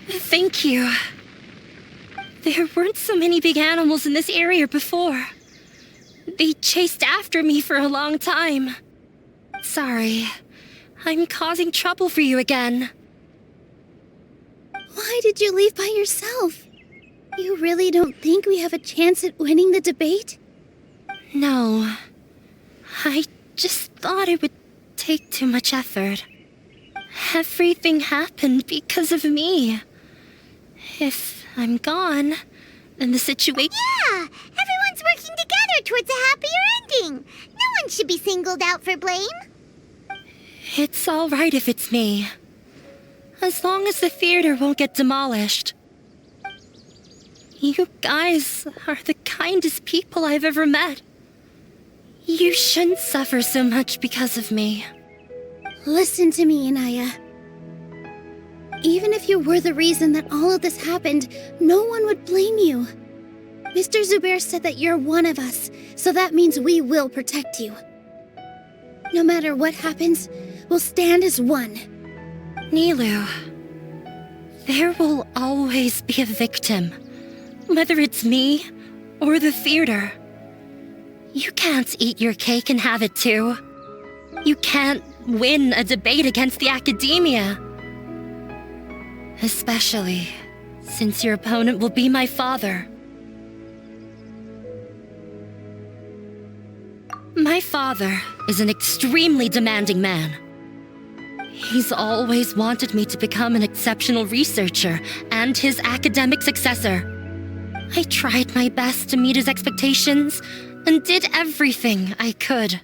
Thank you. There weren't so many big animals in this area before. They chased after me for a long time. Sorry. I'm causing trouble for you again. Why did you leave by yourself? You really don't think we have a chance at winning the debate? No. I just thought it would take too much effort. Everything happened because of me. If I'm gone, then the situation... Yeah! Everyone's working together towards a happier ending. No one should be singled out for blame. It's all right if it's me. As long as the theater won't get demolished. You guys are the kindest people I've ever met. You shouldn't suffer so much because of me. Listen to me, Inaya. Even if you were the reason that all of this happened, no one would blame you. Mr. Zubair said that you're one of us, so that means we will protect you. No matter what happens, we'll stand as one. Nilou, there will always be a victim, whether it's me or the theater. You can't eat your cake and have it too. You can't win a debate against the academia. Especially since your opponent will be my father. My father is an extremely demanding man. He's always wanted me to become an exceptional researcher and his academic successor. I tried my best to meet his expectations and did everything I could.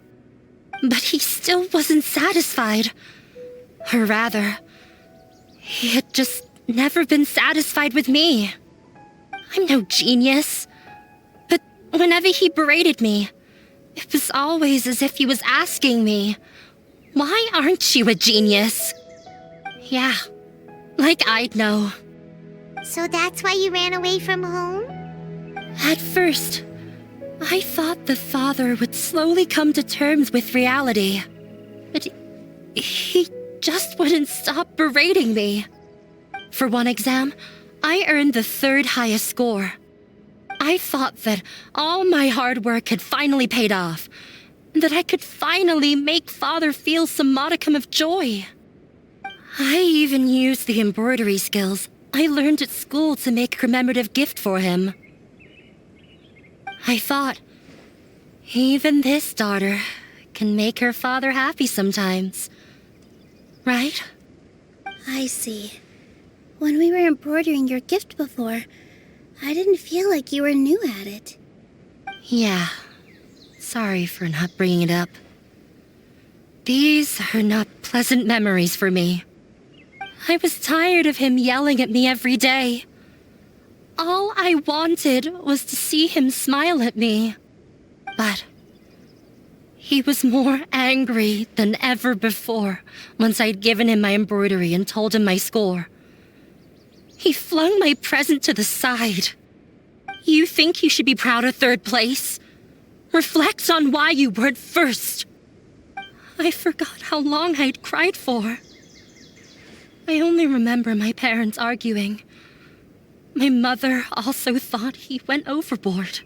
But he still wasn't satisfied. Or rather, he had just never been satisfied with me. I'm no genius. But whenever he berated me, it was always as if he was asking me, "Why aren't you a genius?" Yeah, like I'd know. So that's why you ran away from home? At first, I thought the father would slowly come to terms with reality. But he just wouldn't stop berating me. For one exam, I earned the third highest score. I thought that all my hard work had finally paid off, and that I could finally make father feel some modicum of joy. I even used the embroidery skills I learned at school to make a commemorative gift for him. I thought, even this daughter can make her father happy sometimes. Right? I see. When we were embroidering your gift before, I didn't feel like you were new at it. Yeah. Sorry for not bringing it up. These are not pleasant memories for me. I was tired of him yelling at me every day. All I wanted was to see him smile at me. But he was more angry than ever before once I'd given him my embroidery and told him my score. He flung my present to the side. You think you should be proud of third place? Reflect on why you weren't first. I forgot how long I'd cried for. I only remember my parents arguing. My mother also thought he went overboard.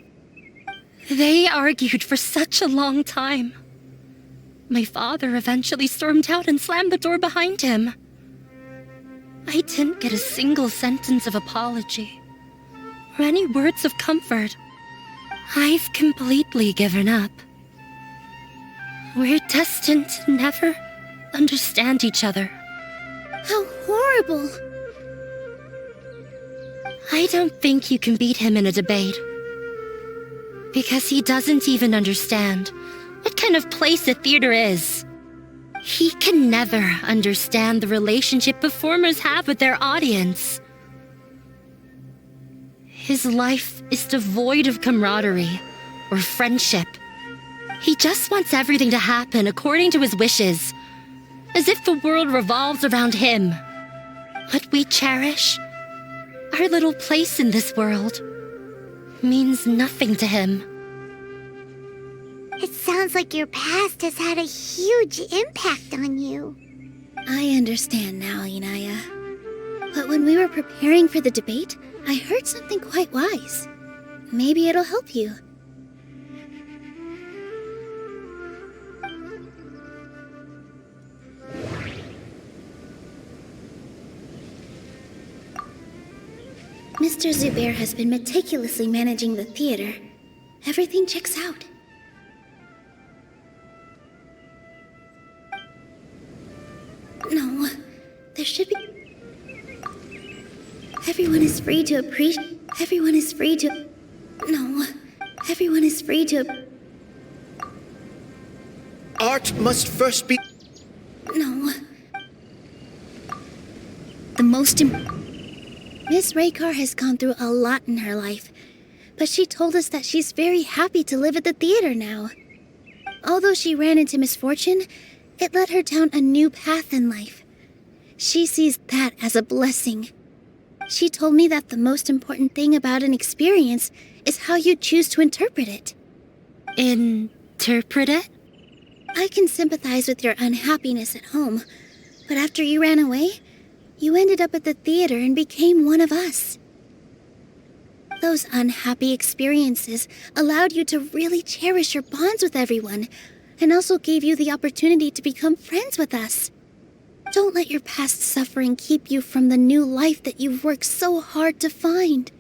They argued for such a long time. My father eventually stormed out and slammed the door behind him. I didn't get a single sentence of apology or any words of comfort. I've completely given up. We're destined to never understand each other. How horrible! I don't think you can beat him in a debate. Because he doesn't even understand what kind of place a theater is. He can never understand the relationship performers have with their audience. His life is devoid of camaraderie or friendship. He just wants everything to happen according to his wishes, as if the world revolves around him. What we cherish, our little place in this world, means nothing to him. It sounds like your past has had a huge impact on you. I understand now, Inaya. But when we were preparing for the debate, I heard something quite wise. Maybe it'll help you. Mr. Zubair has been meticulously managing the theater. Everything checks out. No, there should be... Everyone is free to appreciate... Everyone is free to... No, everyone is free to... Art must first be... No. The most Miss Raykar has gone through a lot in her life, but she told us that she's very happy to live at the theater now. although she ran into misfortune, it led her down a new path in life. She sees that as a blessing. She told me that the most important thing about an experience is how you choose to interpret it. Interpret it? I can sympathize with your unhappiness at home, but after you ran away, you ended up at the theater and became one of us. Those unhappy experiences allowed you to really cherish your bonds with everyone, and also gave you the opportunity to become friends with us. Don't let your past suffering keep you from the new life that you've worked so hard to find.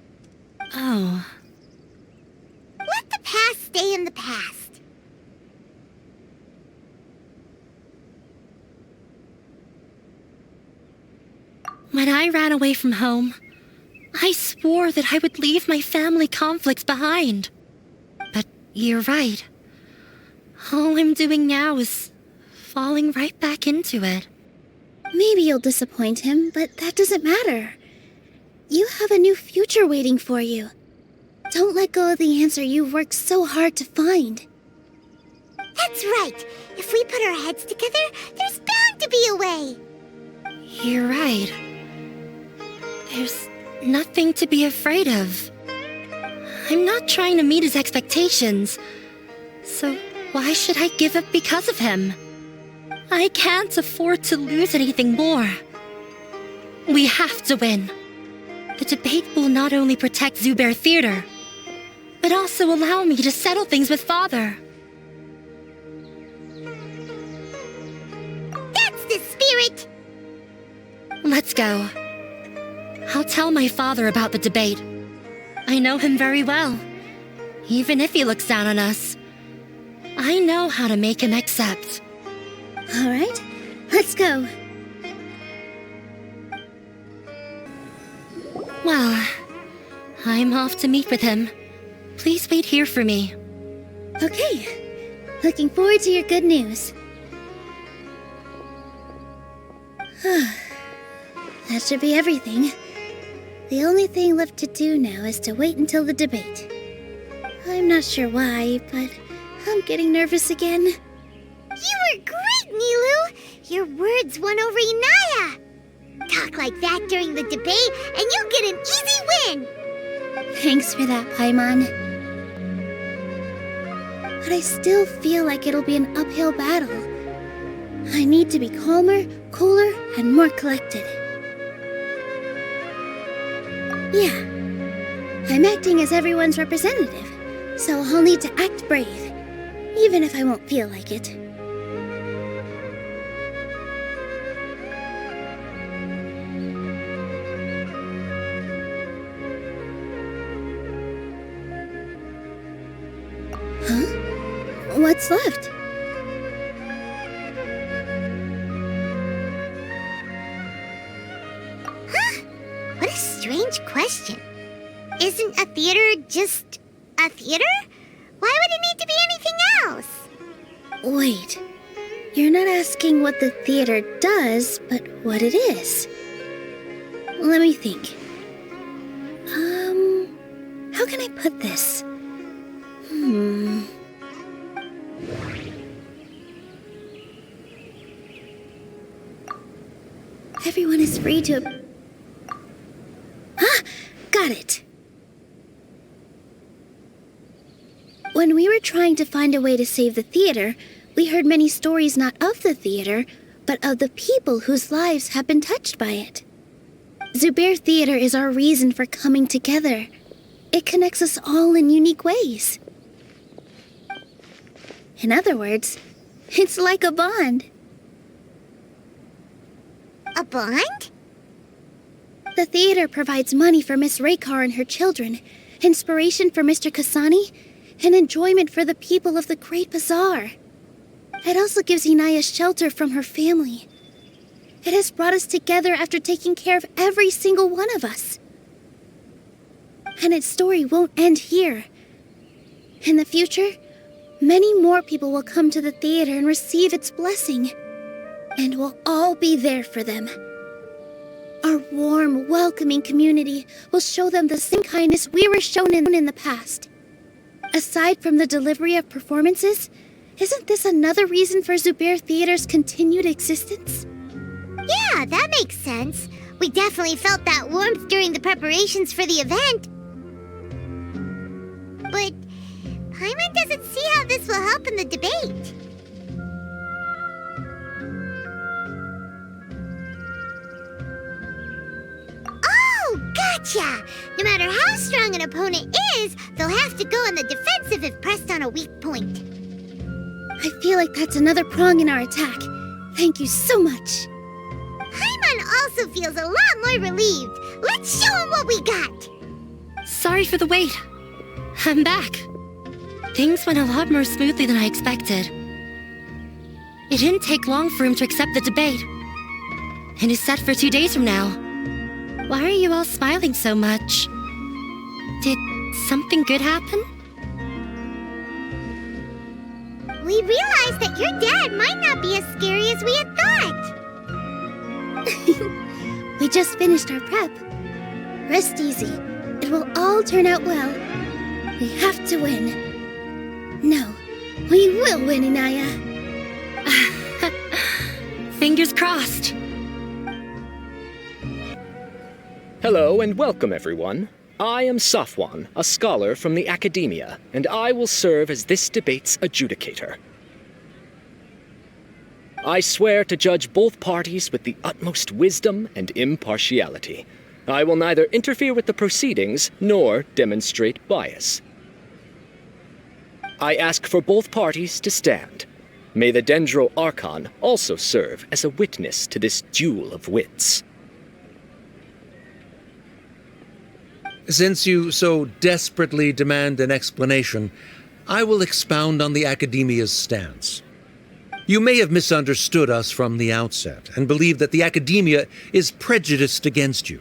Oh. Let the past stay in the past. When I ran away from home, I swore that I would leave my family conflicts behind. But you're right. All I'm doing now is falling right back into it. Maybe you'll disappoint him, but that doesn't matter. You have a new future waiting for you. Don't let go of the answer you've worked so hard to find. That's right. If we put our heads together, there's bound to be a way. You're right. There's nothing to be afraid of. I'm not trying to meet his expectations, so why should I give up because of him? I can't afford to lose anything more. We have to win. The debate will not only protect Zubair Theater, but also allow me to settle things with Father. That's the spirit! Let's go. I'll tell my father about the debate. I know him very well. Even if he looks down on us, I know how to make him accept. All right, let's go. Well, I'm off to meet with him. Please wait here for me. Okay, looking forward to your good news. That should be everything. The only thing left to do now is to wait until the debate. I'm not sure why, but I'm getting nervous again. You were great, Nilou! Your words won over Inaya! Talk like that during the debate, and you'll get an easy win! Thanks for that, Paimon. But I still feel like it'll be an uphill battle. I need to be calmer, cooler, and more collected. Yeah, I'm acting as everyone's representative, so I'll need to act brave, even if I won't feel like it. Huh? What's left? What a strange question. Isn't a theater just a theater? Why would it need to be anything else? Wait, you're not asking what the theater does, but what it is. Let me think. How can I put this? Everyone is free to... Got it! When we were trying to find a way to save the theater, we heard many stories not of the theater, but of the people whose lives have been touched by it. Zubair Theater is our reason for coming together. It connects us all in unique ways. In other words, it's like a bond. A bond? The theater provides money for Miss Raykar and her children, inspiration for Mr. Kasani, and enjoyment for the people of the Great Bazaar. It also gives Inaya shelter from her family. It has brought us together after taking care of every single one of us. And its story won't end here. In the future, many more people will come to the theater and receive its blessing. And we'll all be there for them. Our warm, welcoming community will show them the same kindness we were shown in the past. Aside from the delivery of performances, Isn't this another reason for Zubair Theater's continued existence? Yeah, that makes sense. We definitely felt that warmth during the preparations for the event. But Paimon doesn't see how this will help in the debate. Oh, gotcha! No matter how strong an opponent is, they'll have to go on the defensive if pressed on a weak point. I feel like that's another prong in our attack. Thank you so much. Paimon also feels a lot more relieved. Let's show him what we got. Sorry for the wait. I'm back. Things went a lot more smoothly than I expected. It didn't take long for him to accept the debate. And it's set for 2 days from now. Why are you all smiling so much? Did something good happen? We realized that your dad might not be as scary as we had thought. We just finished our prep. Rest easy. It will all turn out well. We have to win. No, we will win, Inaya. Fingers crossed. Hello and welcome, everyone. I am Safwan, a scholar from the Academia, and I will serve as this debate's adjudicator. I swear to judge both parties with the utmost wisdom and impartiality. I will neither interfere with the proceedings nor demonstrate bias. I ask for both parties to stand. May the Dendro Archon also serve as a witness to this duel of wits. Since you so desperately demand an explanation, I will expound on the Academia's stance. You may have misunderstood us from the outset and believe that the Academia is prejudiced against you.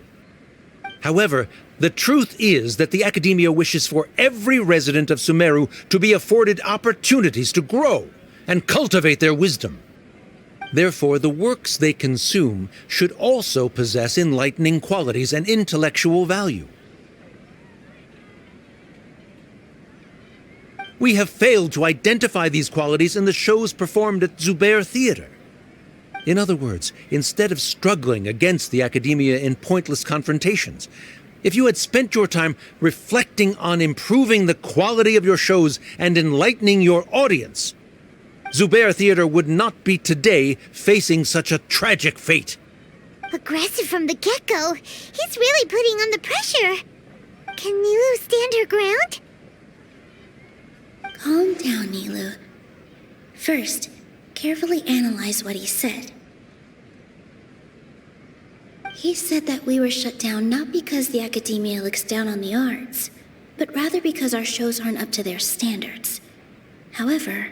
However, the truth is that the Academia wishes for every resident of Sumeru to be afforded opportunities to grow and cultivate their wisdom. Therefore, the works they consume should also possess enlightening qualities and intellectual value. We have failed to identify these qualities in the shows performed at Zubair Theater. In other words, instead of struggling against the Academia in pointless confrontations, if you had spent your time reflecting on improving the quality of your shows and enlightening your audience, Zubair Theater would not be today facing such a tragic fate. Aggressive from the get-go. He's really putting on the pressure. Can Nilou stand her ground? Calm down, Nilou. First, carefully analyze what he said. He said that we were shut down not because the Academia looks down on the arts, but rather because our shows aren't up to their standards. However,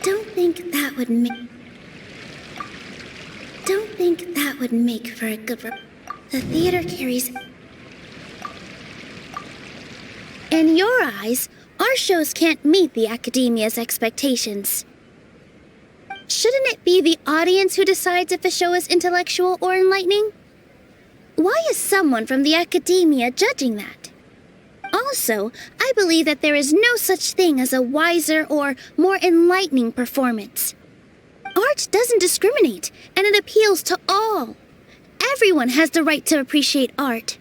don't think that would make for a good The theater carries... In your eyes, our shows can't meet the Academia's expectations. Shouldn't it be the audience who decides if a show is intellectual or enlightening? Why is someone from the Academia judging that? Also, I believe that there is no such thing as a wiser or more enlightening performance. Art doesn't discriminate, and it appeals to all. Everyone has the right to appreciate art.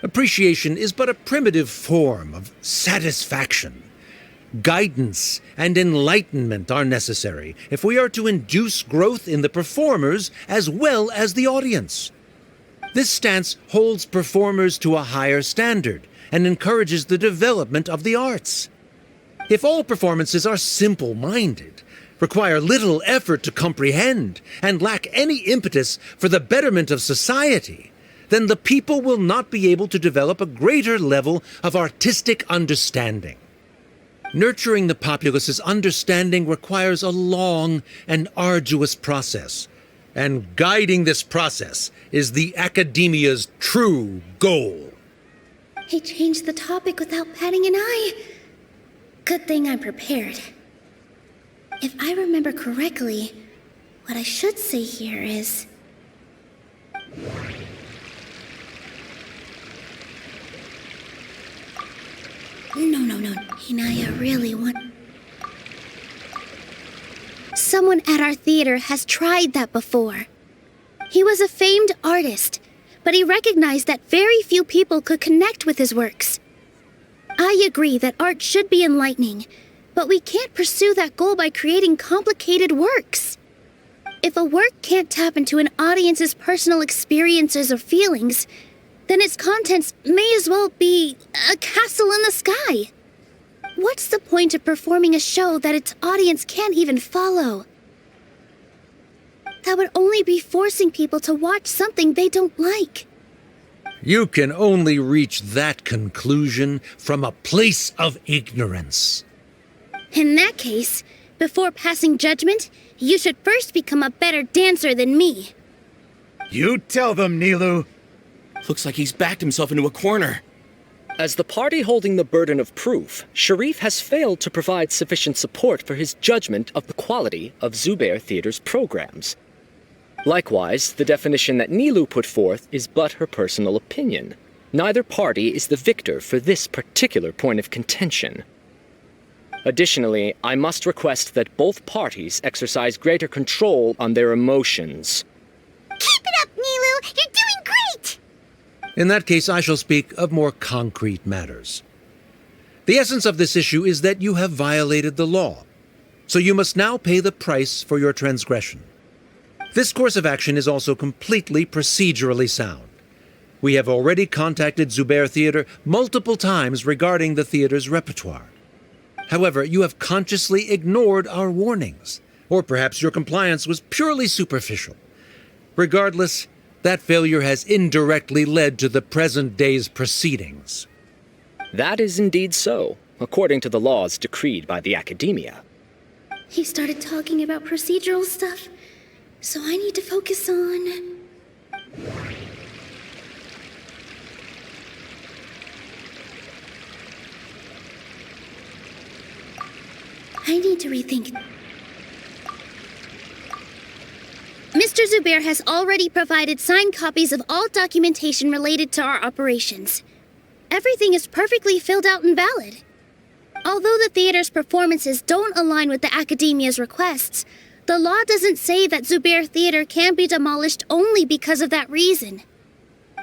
Appreciation is but a primitive form of satisfaction. Guidance and enlightenment are necessary if we are to induce growth in the performers as well as the audience. This stance holds performers to a higher standard and encourages the development of the arts. If all performances are simple-minded, require little effort to comprehend, and lack any impetus for the betterment of society, then the people will not be able to develop a greater level of artistic understanding. Nurturing the populace's understanding requires a long and arduous process, and guiding this process is the Academia's true goal. He changed the topic without batting an eye. Good thing I'm prepared. If I remember correctly, what I should say here is... No. Hinaya really want... Someone at our theater has tried that before. He was a famed artist, but he recognized that very few people could connect with his works. I agree that art should be enlightening, but we can't pursue that goal by creating complicated works. If a work can't tap into an audience's personal experiences or feelings, then its contents may as well be a castle in the sky. What's the point of performing a show that its audience can't even follow? That would only be forcing people to watch something they don't like. You can only reach that conclusion from a place of ignorance. In that case, before passing judgment, you should first become a better dancer than me. You tell them, Nilou. Looks like he's backed himself into a corner. As the party holding the burden of proof, Sharif has failed to provide sufficient support for his judgment of the quality of Zubair Theater's programs. Likewise, the definition that Nilou put forth is but her personal opinion. Neither party is the victor for this particular point of contention. Additionally, I must request that both parties exercise greater control on their emotions. Keep it up, Nilou! You're doing great! In that case, I shall speak of more concrete matters. The essence of this issue is that you have violated the law, so you must now pay the price for your transgression. This course of action is also completely procedurally sound. We have already contacted Zubair Theater multiple times regarding the theater's repertoire. However, you have consciously ignored our warnings, or perhaps your compliance was purely superficial. Regardless, that failure has indirectly led to the present day's proceedings. That is indeed so, according to the laws decreed by the Academia. He started talking about procedural stuff, so I need to focus on... I need to rethink. Mr. Zubair has already provided signed copies of all documentation related to our operations. Everything is perfectly filled out and valid. Although the theater's performances don't align with the Academia's requests, the law doesn't say that Zubair Theater can be demolished only because of that reason.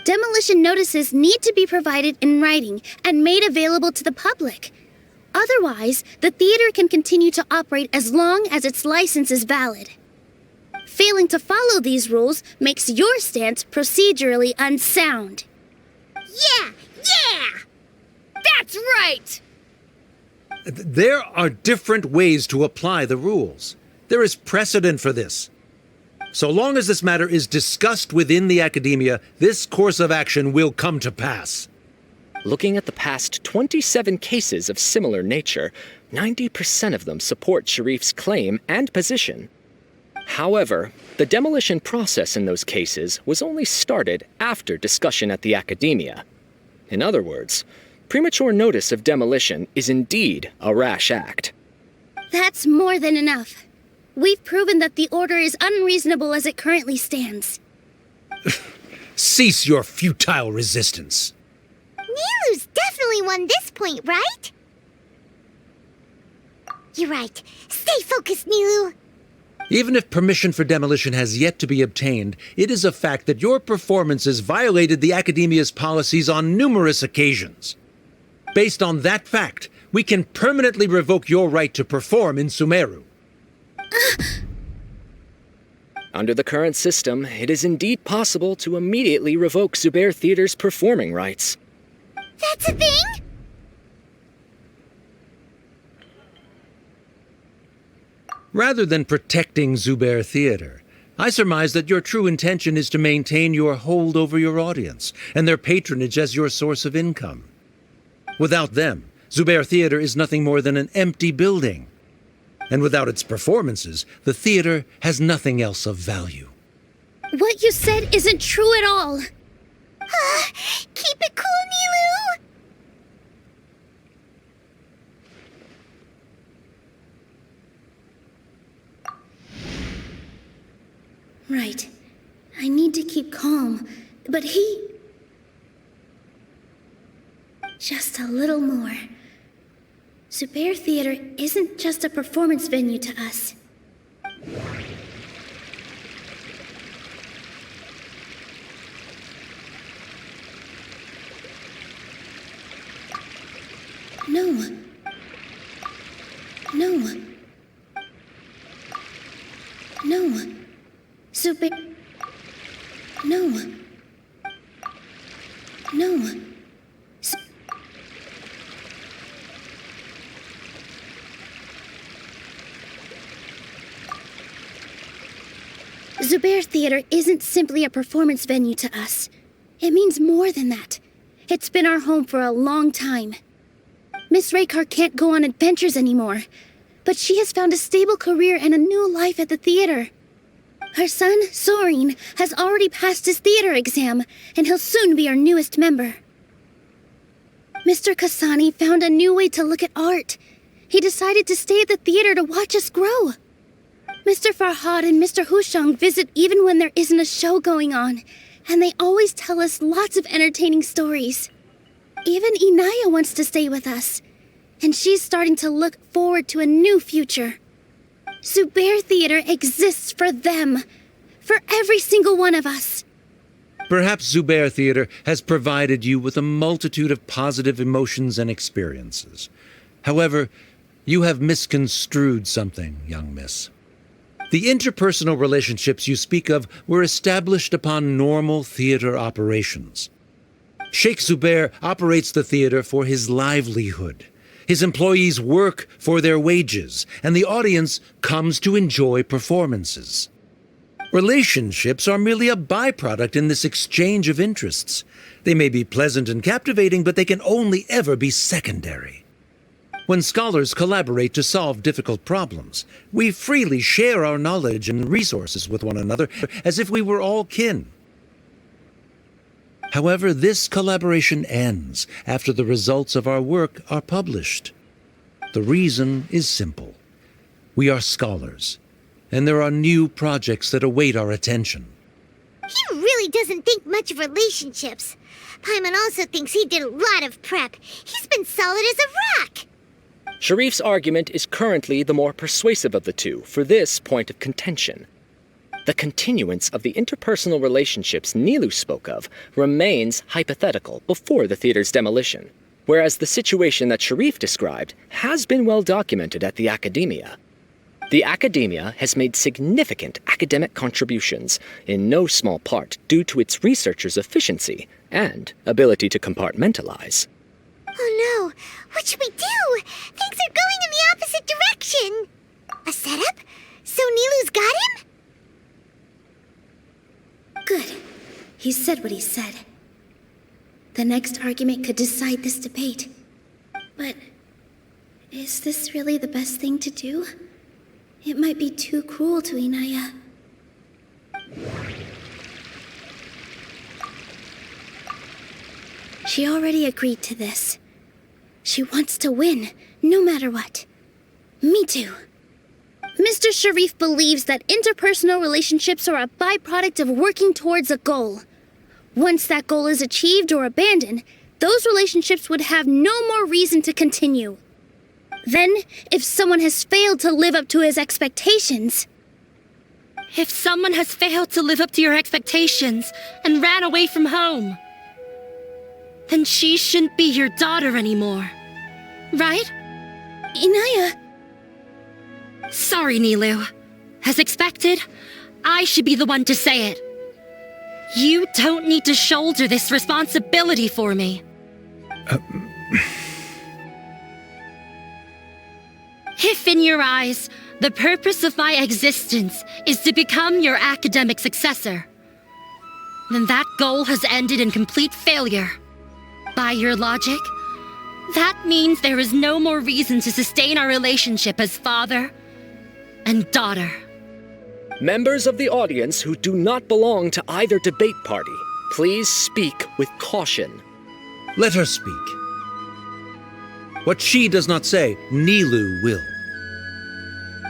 Demolition notices need to be provided in writing and made available to the public. Otherwise, the theater can continue to operate as long as its license is valid. Failing to follow these rules makes your stance procedurally unsound. Yeah! That's right! There are different ways to apply the rules. There is precedent for this. So long as this matter is discussed within the Academia, this course of action will come to pass. Looking at the past 27 cases of similar nature, 90% of them support Sharif's claim and position. However, the demolition process in those cases was only started after discussion at the Academia. In other words, premature notice of demolition is indeed a rash act. That's more than enough. We've proven that the order is unreasonable as it currently stands. Cease your futile resistance. Nilou's definitely won this point, right? You're right. Stay focused, Nilou. Even if permission for demolition has yet to be obtained, it is a fact that your performances violated the Academia's policies on numerous occasions. Based on that fact, we can permanently revoke your right to perform in Sumeru. Under the current system, it is indeed possible to immediately revoke Zubair Theater's performing rights. That's a thing? Rather than protecting Zubair Theater, I surmise that your true intention is to maintain your hold over your audience and their patronage as your source of income. Without them, Zubair Theater is nothing more than an empty building. And without its performances, the theater has nothing else of value. What you said isn't true at all. Keep it cool, Nilou! Right. I need to keep calm, but he... Just a little more. Zubair Theater isn't just a performance venue to us. No. No. No. Zubair... No. No. Zubair Theater isn't simply a performance venue to us. It means more than that. It's been our home for a long time. Miss Raykar can't go on adventures anymore, but she has found a stable career and a new life at the theater. Her son, Soren, has already passed his theater exam, and he'll soon be our newest member. Mr. Kasani found a new way to look at art. He decided to stay at the theater to watch us grow. Mr. Farhad and Mr. Hushang visit even when there isn't a show going on, and they always tell us lots of entertaining stories. Even Inaya wants to stay with us, and she's starting to look forward to a new future. Zubair Theater exists for them, for every single one of us. Perhaps Zubair Theater has provided you with a multitude of positive emotions and experiences. However, you have misconstrued something, young miss. The interpersonal relationships you speak of were established upon normal theater operations. Sheikh Zubair operates the theater for his livelihood. His employees work for their wages, and the audience comes to enjoy performances. Relationships are merely a byproduct in this exchange of interests. They may be pleasant and captivating, but they can only ever be secondary. When scholars collaborate to solve difficult problems, we freely share our knowledge and resources with one another as if we were all kin. However, this collaboration ends after the results of our work are published. The reason is simple. We are scholars, and there are new projects that await our attention. He really doesn't think much of relationships. Paimon also thinks he did a lot of prep. He's been solid as a rock. Sharif's argument is currently the more persuasive of the two for this point of contention. The continuance of the interpersonal relationships Nilou spoke of remains hypothetical before the theater's demolition, whereas the situation that Sharif described has been well documented at the Academia. The Academia has made significant academic contributions, in no small part due to its researchers' efficiency and ability to compartmentalize. Oh no, what should we do? Things are going in the opposite direction. A setup? So Nilou's got him? Good. He said what he said. The next argument could decide this debate. But is this really the best thing to do? It might be too cruel to Inaya. She already agreed to this. She wants to win, no matter what. Me too. Mr. Sharif believes that interpersonal relationships are a byproduct of working towards a goal. Once that goal is achieved or abandoned, those relationships would have no more reason to continue. Then, if someone has failed to live up to his expectations... If someone has failed to live up to your expectations and ran away from home, then she shouldn't be your daughter anymore. Right? Inaya... Sorry, Nilou. As expected, I should be the one to say it. You don't need to shoulder this responsibility for me. If in your eyes, the purpose of my existence is to become your academic successor, then that goal has ended in complete failure. By your logic, that means there is no more reason to sustain our relationship as father and daughter. Members of the audience who do not belong to either debate party, please speak with caution. Let her speak. What she does not say, Nilou will.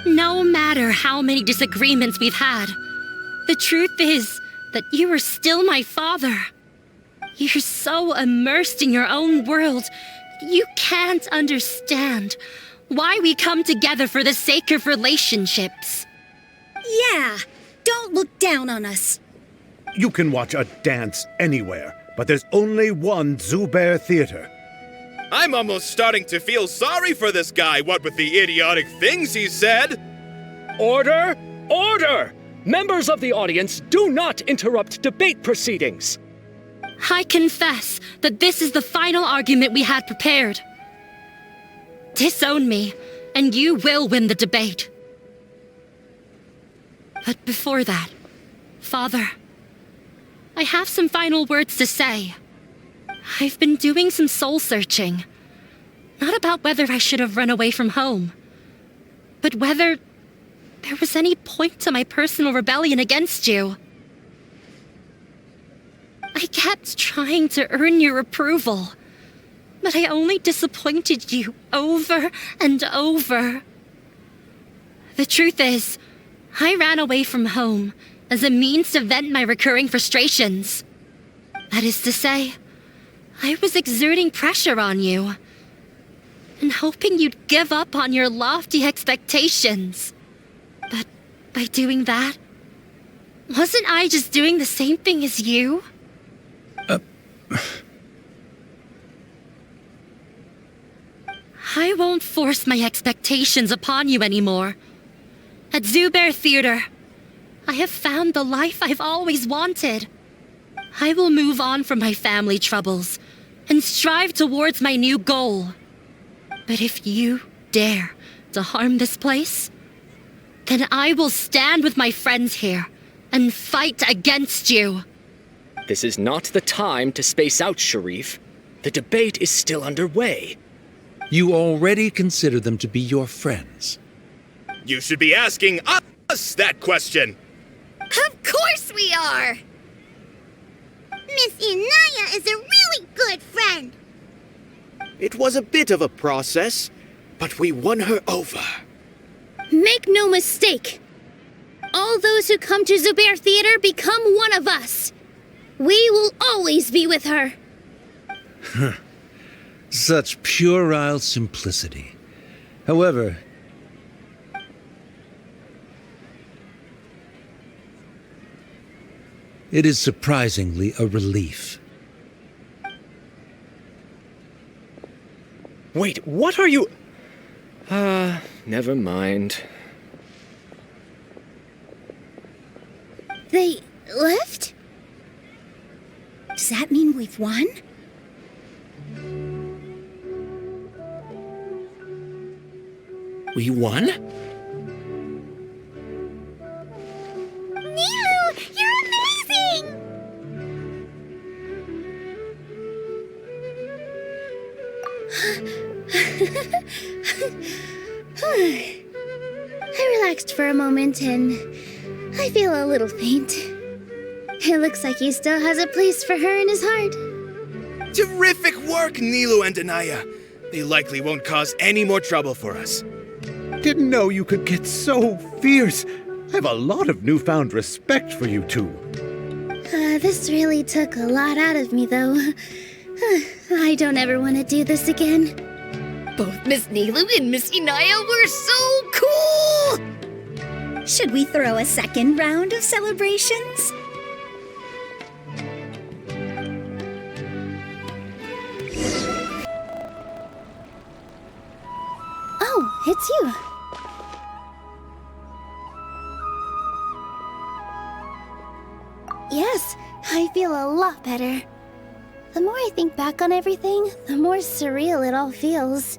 No matter how many disagreements we've had, the truth is, that you are still my father. You're so immersed in your own world, you can't understand why we come together for the sake of relationships. Yeah, don't look down on us. You can watch a dance anywhere, but there's only one Zubair Theater. I'm almost starting to feel sorry for this guy, what with the idiotic things he said. Order! Order! Members of the audience, do not interrupt debate proceedings. I confess that this is the final argument we had prepared. Disown me, and you will win the debate. But before that, Father, I have some final words to say. I've been doing some soul-searching. Not about whether I should have run away from home, but whether there was any point to my personal rebellion against you. I kept trying to earn your approval, but I only disappointed you over and over. The truth is, I ran away from home as a means to vent my recurring frustrations. That is to say, I was exerting pressure on you and hoping you'd give up on your lofty expectations. But by doing that, wasn't I just doing the same thing as you? I won't force my expectations upon you anymore. At Zubair Theater, I have found the life I've always wanted. I will move on from my family troubles and strive towards my new goal. But if you dare to harm this place, then I will stand with my friends here and fight against you. This is not the time to space out, Sharif. The debate is still underway. You already consider them to be your friends. You should be asking us that question. Of course we are! Miss Inaya is a really good friend. It was a bit of a process, but we won her over. Make no mistake. All those who come to Zubair Theater become one of us. We will always be with her. Such puerile simplicity. However, it is surprisingly a relief. Wait, what are you... never mind. They left? Does that mean we've won? We won? Nilou, you're amazing! I relaxed for a moment and I feel a little faint. It looks like he still has a place for her in his heart. Terrific work, Nilou and Anaya. They likely won't cause any more trouble for us. Didn't know you could get so fierce. I have a lot of newfound respect for you two. This really took a lot out of me, though. I don't ever want to do this again. Both Miss Nilou and Miss Inaya were so cool! Should we throw a second round of celebrations? Oh, it's you. Yes, I feel a lot better. The more I think back on everything, the more surreal it all feels.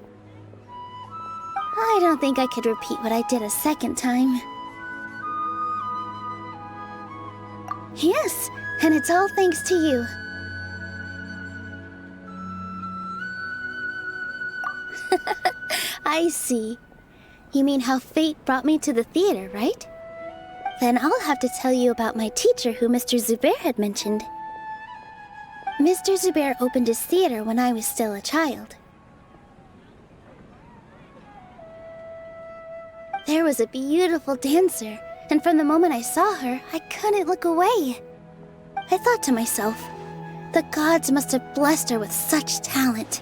I don't think I could repeat what I did a second time. Yes, and it's all thanks to you. I see. You mean how fate brought me to the theater, right? Then I'll have to tell you about my teacher who Mr. Zubair had mentioned. Mr. Zubair opened his theater when I was still a child. There was a beautiful dancer, and from the moment I saw her, I couldn't look away. I thought to myself, the gods must have blessed her with such talent.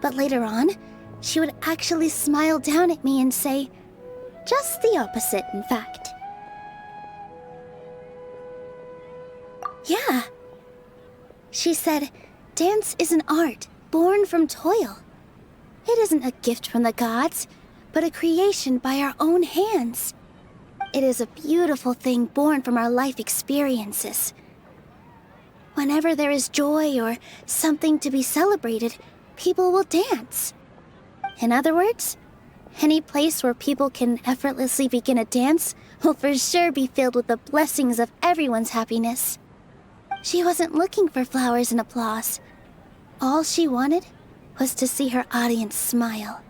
But later on, she would actually smile down at me and say, just the opposite, in fact. Yeah. She said, dance is an art born from toil. It isn't a gift from the gods, but a creation by our own hands. It is a beautiful thing born from our life experiences. Whenever there is joy or something to be celebrated, people will dance. In other words, any place where people can effortlessly begin a dance will for sure be filled with the blessings of everyone's happiness. She wasn't looking for flowers and applause. All she wanted was to see her audience smile.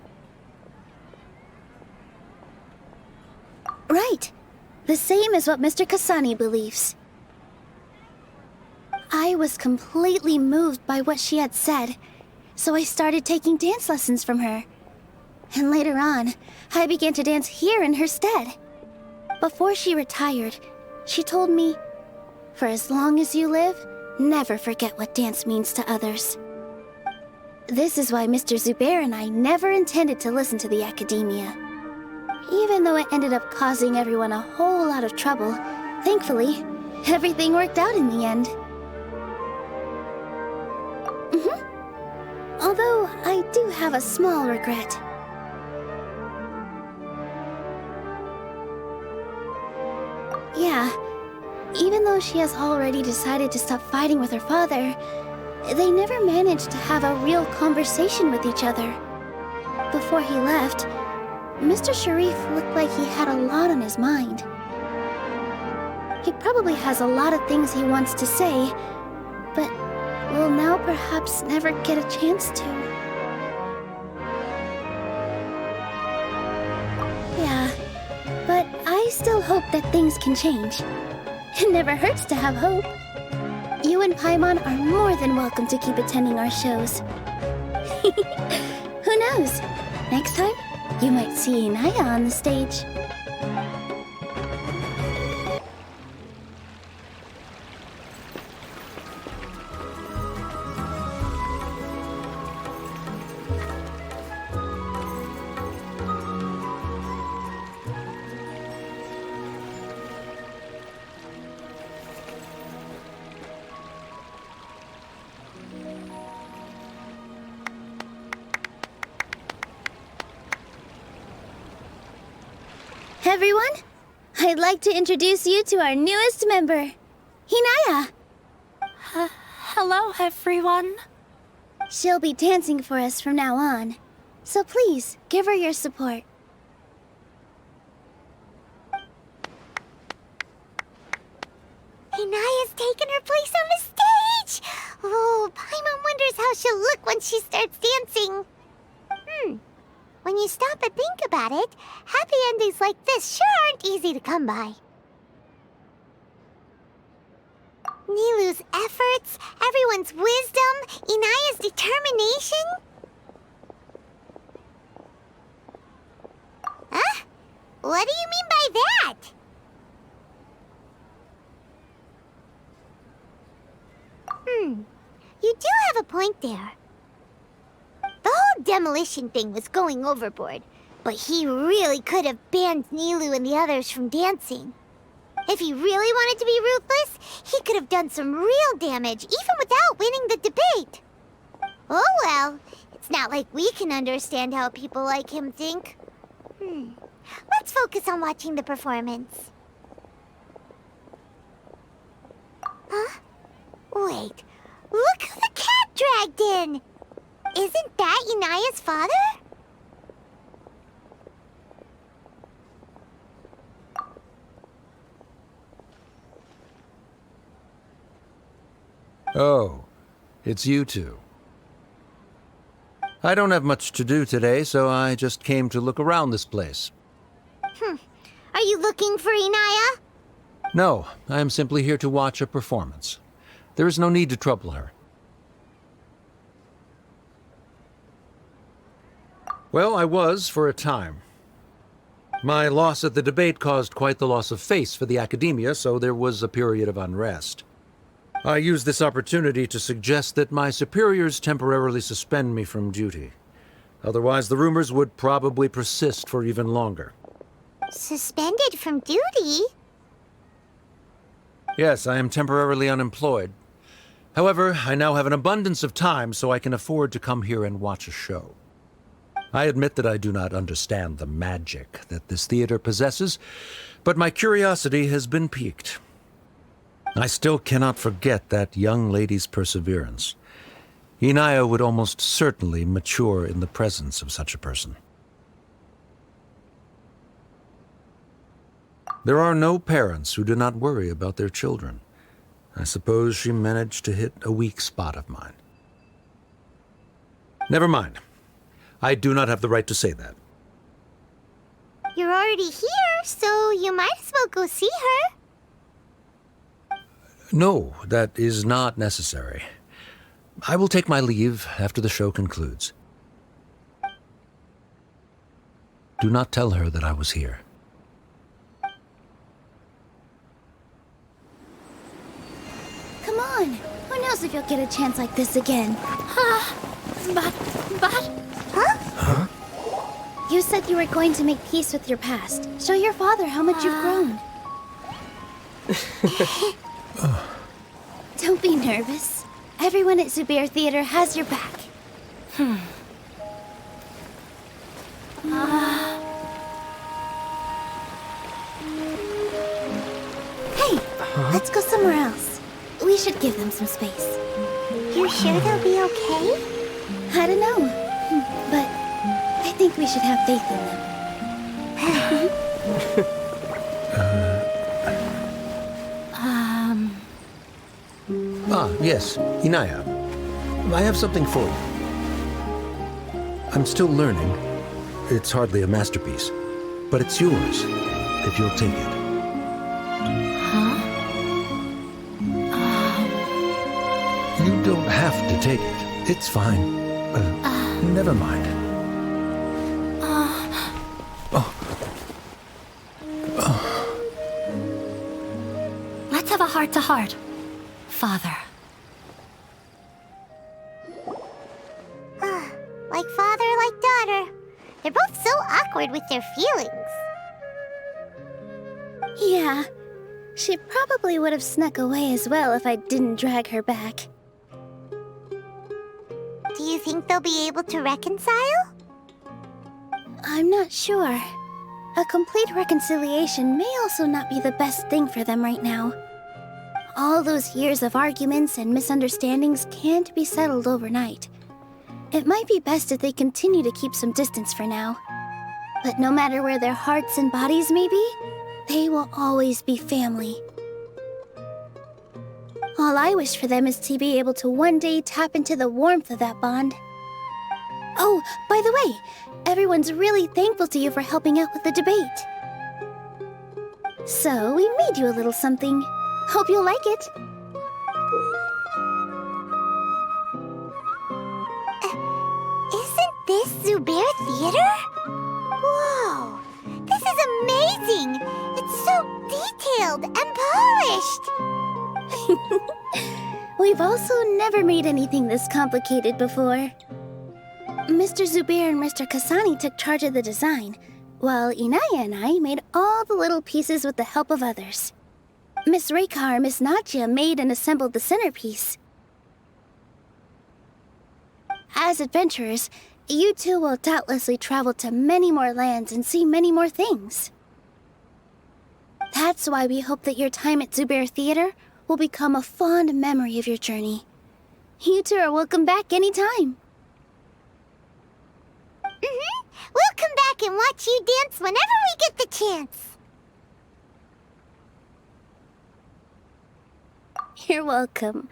Right. The same as what Mr. Kasani believes. I was completely moved by what she had said, so I started taking dance lessons from her. And later on, I began to dance here in her stead. Before she retired, she told me, for as long as you live, never forget what dance means to others. This is why Mr. Zubair and I never intended to listen to the academia. Even though it ended up causing everyone a whole lot of trouble, thankfully, everything worked out in the end. Although I do have a small regret. Yeah, even though she has already decided to stop fighting with her father, they never managed to have a real conversation with each other. Before he left, Mr. Sharif looked like he had a lot on his mind. He probably has a lot of things he wants to say, but will now perhaps never get a chance to. Yeah, but I still hope that things can change. It never hurts to have hope. You and Paimon are more than welcome to keep attending our shows. Who knows? Next time, you might see Inaya on the stage. Everyone, I'd like to introduce you to our newest member, Hinaya. Hello, everyone. She'll be dancing for us from now on, so please give her your support. Inaya's taken her place on the stage! Oh, Paimon wonders how she'll look when she starts dancing. When you stop and think about it, happy endings like this sure aren't easy to come by. Nilou's efforts, everyone's wisdom, Inaya's determination. Huh? What do you mean by that? You do have a point there. The whole demolition thing was going overboard, but he really could have banned Nilou and the others from dancing. If he really wanted to be ruthless, he could have done some real damage, even without winning the debate. Oh well, it's not like we can understand how people like him think. Let's focus on watching the performance. Huh? Wait, look who the cat dragged in! Isn't that Inaya's father? Oh, it's you two. I don't have much to do today, so I just came to look around this place. Are you looking for Inaya? No, I am simply here to watch a performance. There is no need to trouble her. Well, I was for a time. My loss at the debate caused quite the loss of face for the academia, so there was a period of unrest. I used this opportunity to suggest that my superiors temporarily suspend me from duty. Otherwise, the rumors would probably persist for even longer. Suspended from duty? Yes, I am temporarily unemployed. However, I now have an abundance of time, so I can afford to come here and watch a show. I admit that I do not understand the magic that this theater possesses, but my curiosity has been piqued. I still cannot forget that young lady's perseverance. Inaya would almost certainly mature in the presence of such a person. There are no parents who do not worry about their children. I suppose she managed to hit a weak spot of mine. Never mind. I do not have the right to say that. You're already here, so you might as well go see her. No, that is not necessary. I will take my leave after the show concludes. Do not tell her that I was here. Come on. Who knows if you'll get a chance like this again? But... Huh? You said you were going to make peace with your past. Show your father how much you've grown. Don't be nervous. Everyone at Zubair Theater has your back. Hey, let's go somewhere else. We should give them some space. You sure they'll be okay? I don't know, but I think we should have faith in them. Yes, Inaya. I have something for you. I'm still learning. It's hardly a masterpiece, but it's yours, if you'll take it. You don't have to take it. It's fine. Never mind. Let's have a heart-to-heart, Father. Like father, like daughter. They're both so awkward with their feelings. Yeah, she probably would have snuck away as well if I didn't drag her back. Do you think they'll be able to reconcile? I'm not sure. A complete reconciliation may also not be the best thing for them right now. All those years of arguments and misunderstandings can't be settled overnight. It might be best if they continue to keep some distance for now. But no matter where their hearts and bodies may be, they will always be family. All I wish for them is to be able to one day tap into the warmth of that bond. Oh, by the way, everyone's really thankful to you for helping out with the debate. So, we made you a little something. Hope you'll like it. Isn't this Zubair Theater? Whoa! This is amazing! It's so detailed and polished! We've also never made anything this complicated before. Mr. Zubair and Mr. Kasani took charge of the design, while Inaya and I made all the little pieces with the help of others. Miss Rekha or Miss Nadja made and assembled the centerpiece. As adventurers, you two will doubtlessly travel to many more lands and see many more things. That's why we hope that your time at Zubair Theater will become a fond memory of your journey. You two are welcome back anytime. We'll come back and watch you dance whenever we get the chance. You're welcome.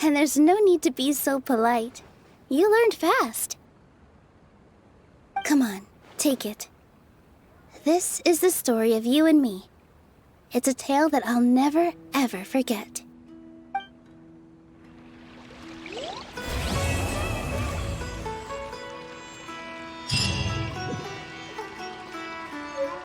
And there's no need to be so polite. You learned fast. Come on, take it. This is the story of you and me. It's a tale that I'll never, ever forget.